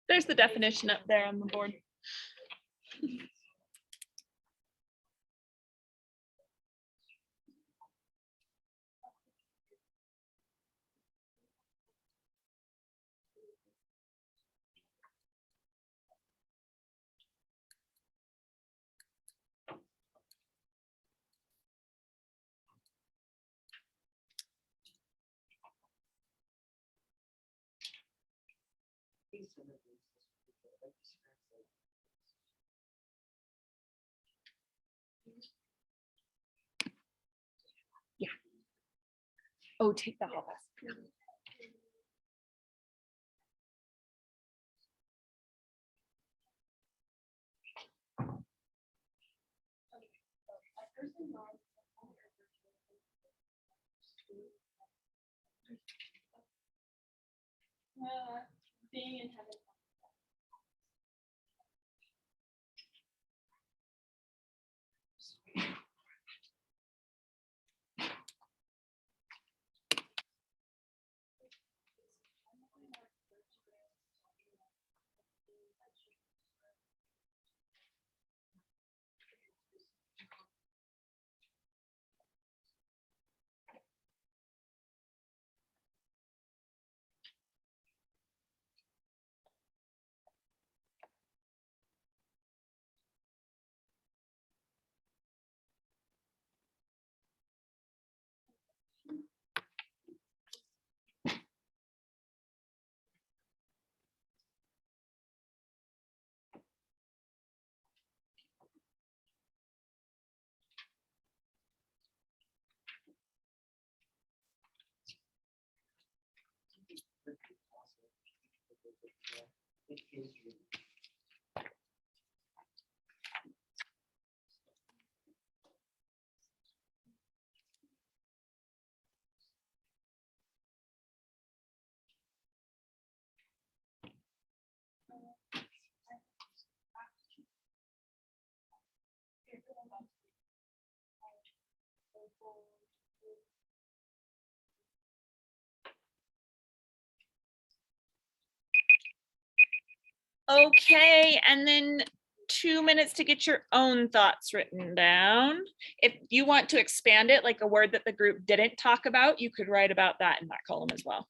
[SPEAKER 1] There's the definition up there on the board. Yeah. Oh, take the hall pass.
[SPEAKER 2] Being in heaven.
[SPEAKER 1] Okay, and then 2 minutes to get your own thoughts written down. If you want to expand it, like a word that the group didn't talk about, you could write about that in that column as well.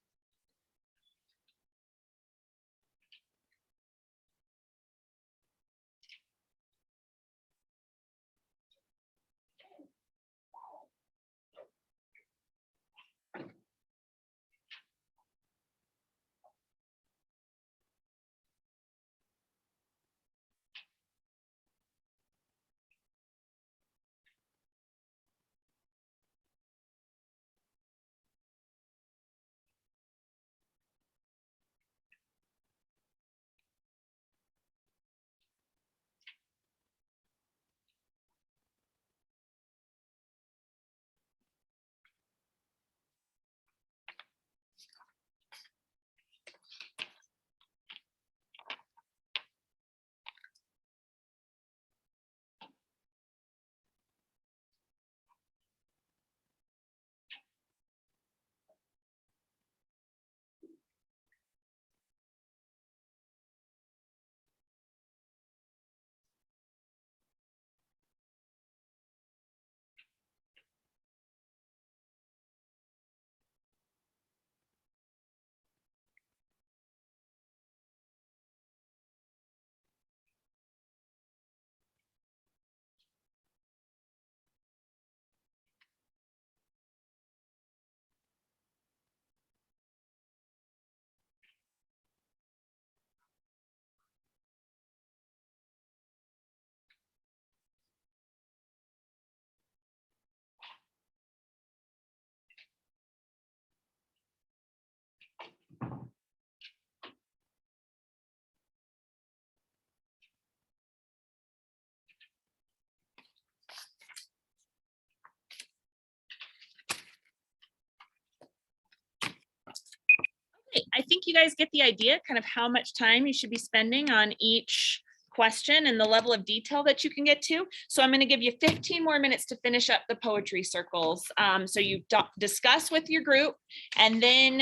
[SPEAKER 1] Okay, I think you guys get the idea, kind of how much time you should be spending on each question and the level of detail that you can get to. So I'm going to give you 15 more minutes to finish up the poetry circles. So you discuss with your group, and then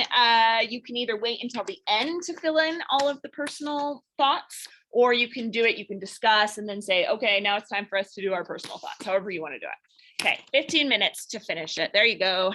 [SPEAKER 1] you can either wait until the end to fill in all of the personal thoughts, or you can do it, you can discuss and then say, okay, now it's time for us to do our personal thoughts, however you want to do it. Okay, 15 minutes to finish it. There you go.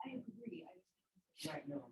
[SPEAKER 5] I agree.
[SPEAKER 4] Right, no, no.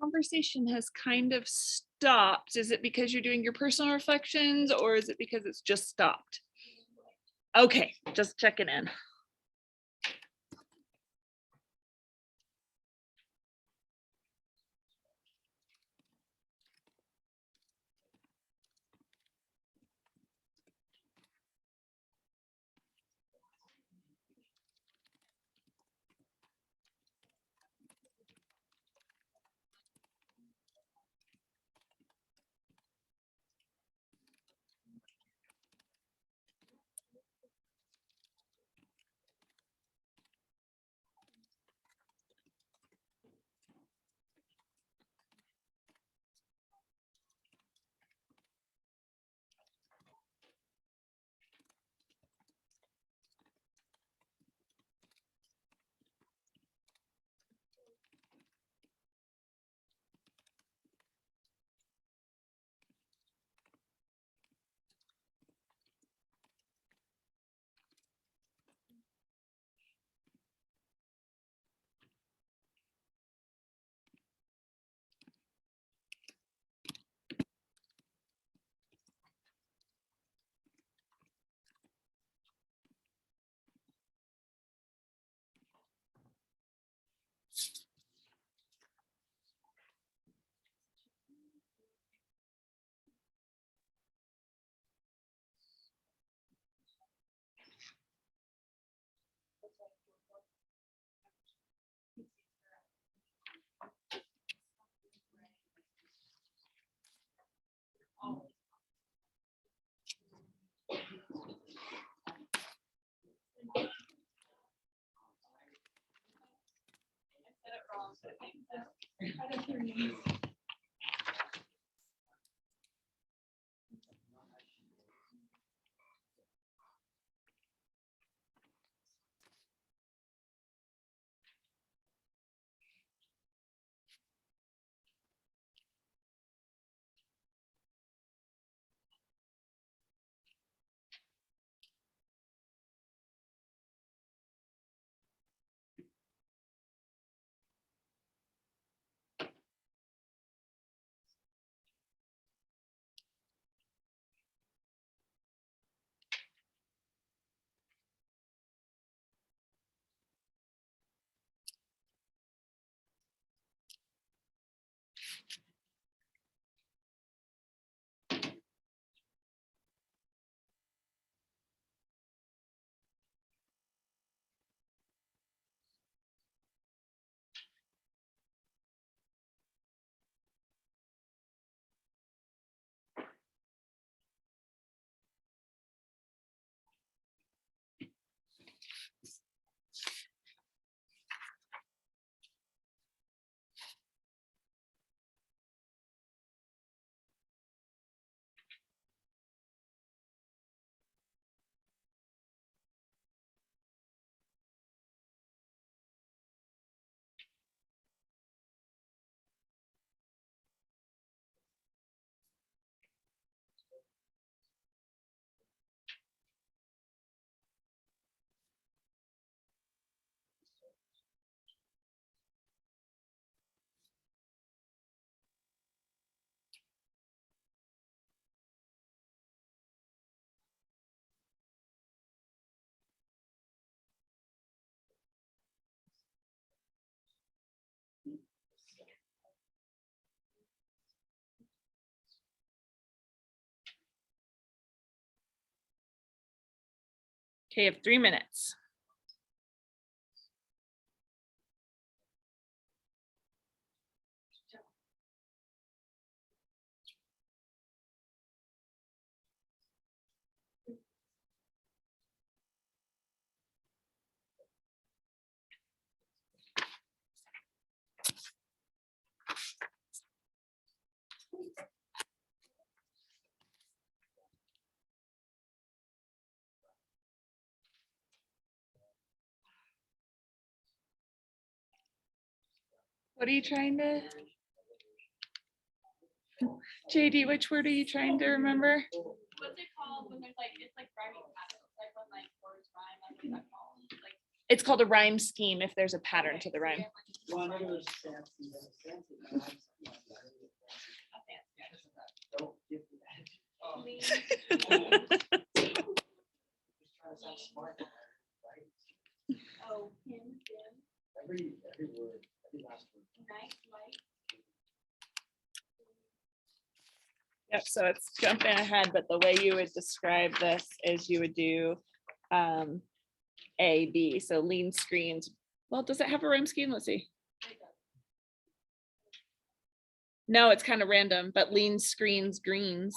[SPEAKER 1] conversation has kind of stopped. Is it because you're doing your personal reflections or is it because it's just stopped? Okay, just checking in. Okay, you have 3 minutes. What are you trying to? JD, which word are you trying to remember?
[SPEAKER 2] What's it called when there's like, it's like rhyming patterns, like when like words rhyme, like what's that called? Like,
[SPEAKER 1] It's called a rhyme scheme if there's a pattern to the rhyme.
[SPEAKER 7] Well, I know there's Stanza,
[SPEAKER 2] Oh, him, them,
[SPEAKER 3] Every word, every last word.
[SPEAKER 2] night, light.
[SPEAKER 1] Yep, so it's jumping ahead, but the way you would describe this is you would do A, B, so lean screens. Well, does it have a rhyme scheme? Let's see. No, it's kind of random, but lean screens, greens.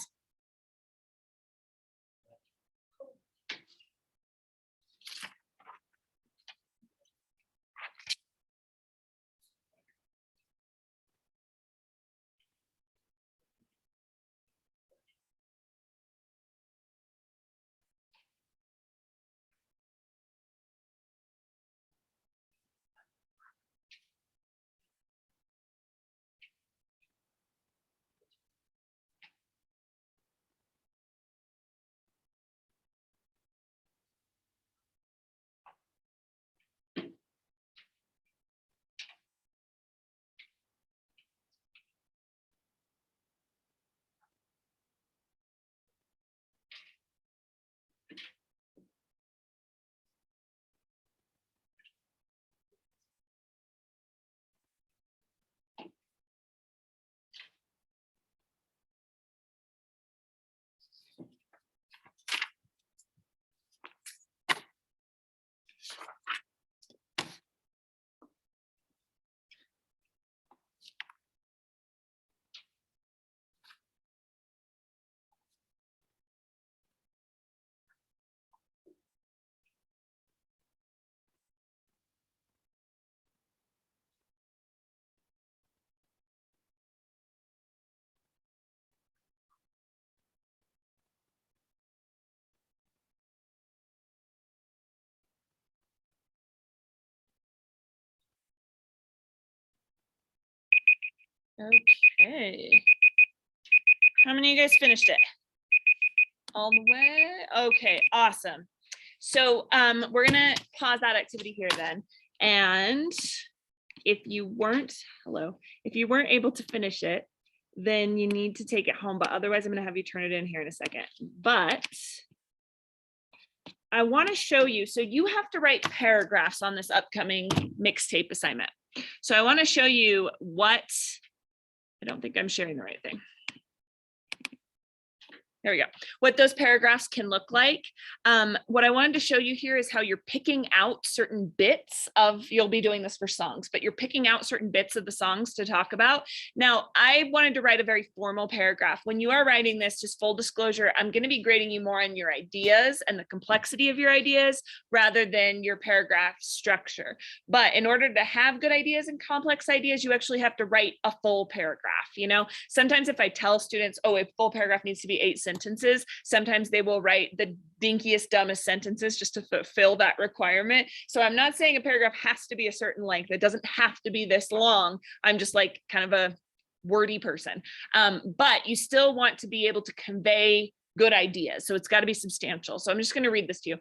[SPEAKER 1] Okay. How many of you guys finished it? All the way? Okay, awesome. So we're gonna pause that activity here then. And if you weren't able to finish it, then you need to take it home. But otherwise, I'm gonna have you turn it in here in a second. But I want to show you, so you have to write paragraphs on this upcoming mixtape assignment. So I want to show you what, I don't think I'm sharing the right thing. There we go. What those paragraphs can look like. What I wanted to show you here is how you're picking out certain bits of, you'll be doing this for songs, but you're picking out certain bits of the songs to talk about. Now, I wanted to write a very formal paragraph. When you are writing this, just full disclosure, I'm going to be grading you more on your ideas and the complexity of your ideas rather than your paragraph structure. But in order to have good ideas and complex ideas, you actually have to write a full paragraph. You know, sometimes if I tell students, oh, a full paragraph needs to be 8 sentences, sometimes they will write the dinkiest, dumbest sentences just to fulfill that requirement. So I'm not saying a paragraph has to be a certain length. It doesn't have to be this long. I'm just like kind of a wordy person. But you still want to be able to convey good ideas. So it's got to be substantial. So I'm just going to read this to you.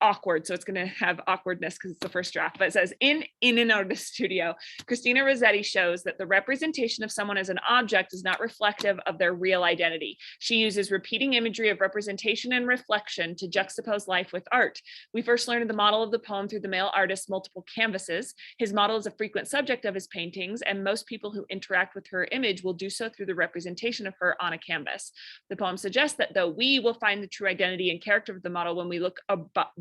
[SPEAKER 1] Awkward, so it's going to have awkwardness because it's the first draft, but it says in an artist studio, Christina Rosetti shows that the representation of someone as an object is not reflective of their real identity. She uses repeating imagery of representation and reflection to juxtapose life with art. We first learned the model of the poem through the male artist's multiple canvases. His model is a frequent subject of his paintings, and most people who interact with her image will do so through the representation of her on a canvas. The poem suggests that though we will find the true identity and character of the model when we look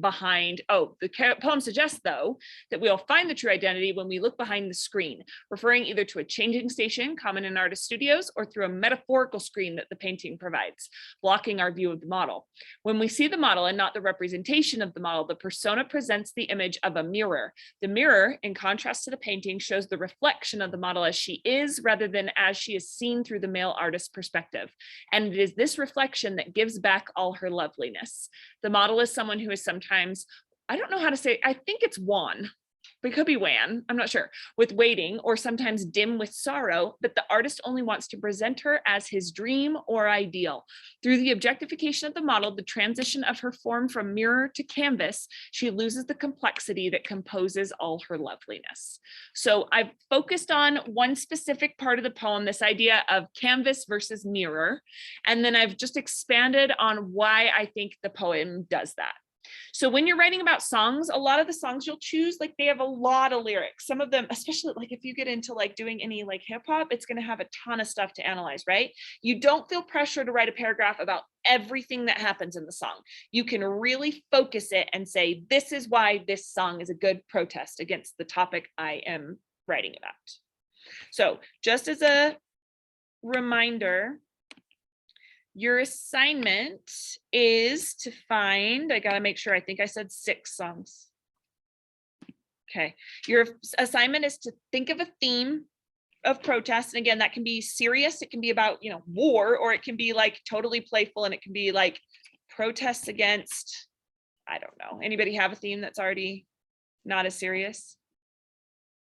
[SPEAKER 1] behind, poem suggests though that we'll find the true identity when we look behind the screen, referring either to a changing station common in artist studios or through a metaphorical screen that the painting provides, blocking our view of the model. When we see the model and not the representation of the model, the persona presents the image of a mirror. The mirror, in contrast to the painting, shows the reflection of the model as she is rather than as she is seen through the male artist's perspective. And it is this reflection that gives back all her loveliness. The model is someone who is sometimes, I don't know how to say, I think it's wan. but it could be wan, I'm not sure, with waiting, or sometimes dim with sorrow, but the artist only wants to present her as his dream or ideal. Through the objectification of the model, the transition of her form from mirror to canvas, she loses the complexity that composes all her loveliness. So I've focused on one specific part of the poem, this idea of canvas versus mirror, and then I've just expanded on why I think the poem does that. So when you're writing about songs, a lot of the songs you'll choose, like they have a lot of lyrics. Some of them, especially like if you get into like doing any like hip hop, it's going to have a ton of stuff to analyze, right? You don't feel pressure to write a paragraph about everything that happens in the song. You can really focus it and say, this is why this song is a good protest against the topic I am writing about. So just as a reminder, your assignment is to find, I gotta make sure, I think I said 6 songs. Okay, your assignment is to think of a theme of protest. And again, that can be serious, it can be about, you know, war, or it can be like totally playful, and it can be like protests against, I don't know, anybody have a theme that's already not as serious?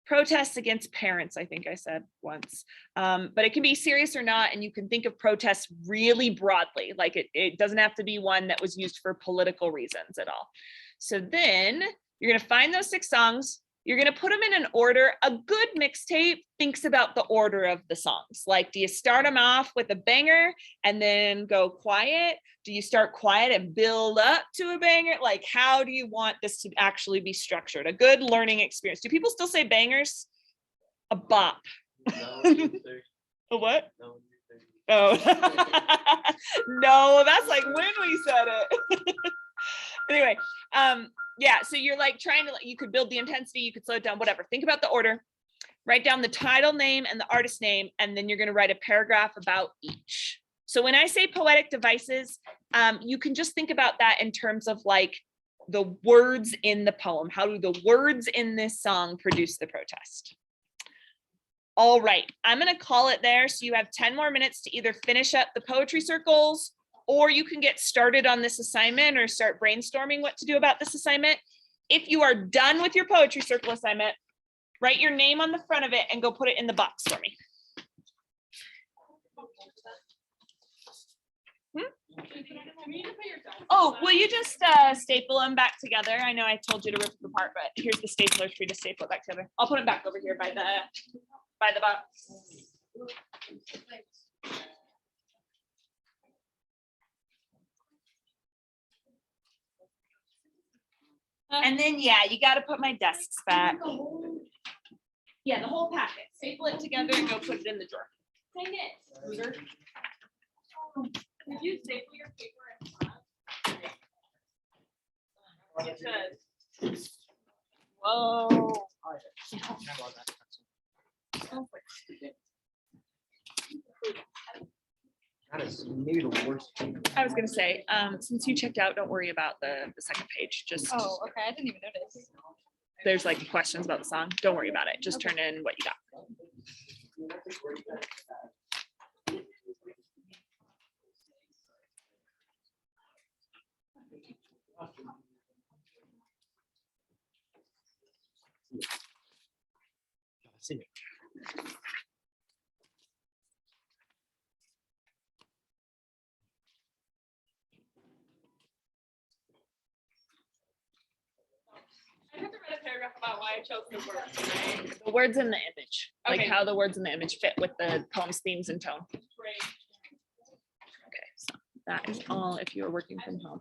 [SPEAKER 1] Protests against parents, I think I said once, but it can be serious or not, and you can think of protests really broadly, like it doesn't have to be one that was used for political reasons at all. So then you're going to find those 6 songs, you're going to put them in an order. A good mixtape thinks about the order of the songs. Like, do you start them off with a banger and then go quiet? Do you start quiet and build up to a banger? Like, how do you want this to actually be structured? A good learning experience. Do people still say bangers? A bop. A what? Oh, no, that's like when we said it. Anyway, yeah, so you're like trying to, you could build the intensity, you could slow it down, whatever. Think about the order, write down the title name and the artist name, and then you're going to write a paragraph about each. So when I say poetic devices, you can just think about that in terms of like the words in the poem. How do the words in this song produce the protest? All right, I'm going to call it there. So you have 10 more minutes to either finish up the poetry circles, or you can get started on this assignment or start brainstorming what to do about this assignment. If you are done with your poetry circle assignment, write your name on the front of it and go put it in the box for me. Oh, will you just staple them back together? I know I told you to rip them apart, but here's the stapler for you to staple it back together. I'll put them back over here by the box. And then, yeah, you got to put my desks back. Yeah, the whole packet. Staple it together and go put it in the drawer.
[SPEAKER 2] Dang it. Loser. Did you staple your paper in front?
[SPEAKER 1] Whoa.
[SPEAKER 6] That is maybe the worst.
[SPEAKER 1] I was gonna say, since you checked out, don't worry about the second page. Just
[SPEAKER 5] Oh, okay, I didn't even notice.
[SPEAKER 1] there's like questions about the song. Don't worry about it. Just turn in what you got.
[SPEAKER 6] See it.
[SPEAKER 2] I have to write a paragraph about why I chose the words. Right?
[SPEAKER 1] The words in the image, like
[SPEAKER 2] Okay.
[SPEAKER 1] how the words in the image fit with the poem's themes and tone.
[SPEAKER 2] Great.
[SPEAKER 1] Okay, so that is all if you're working from home.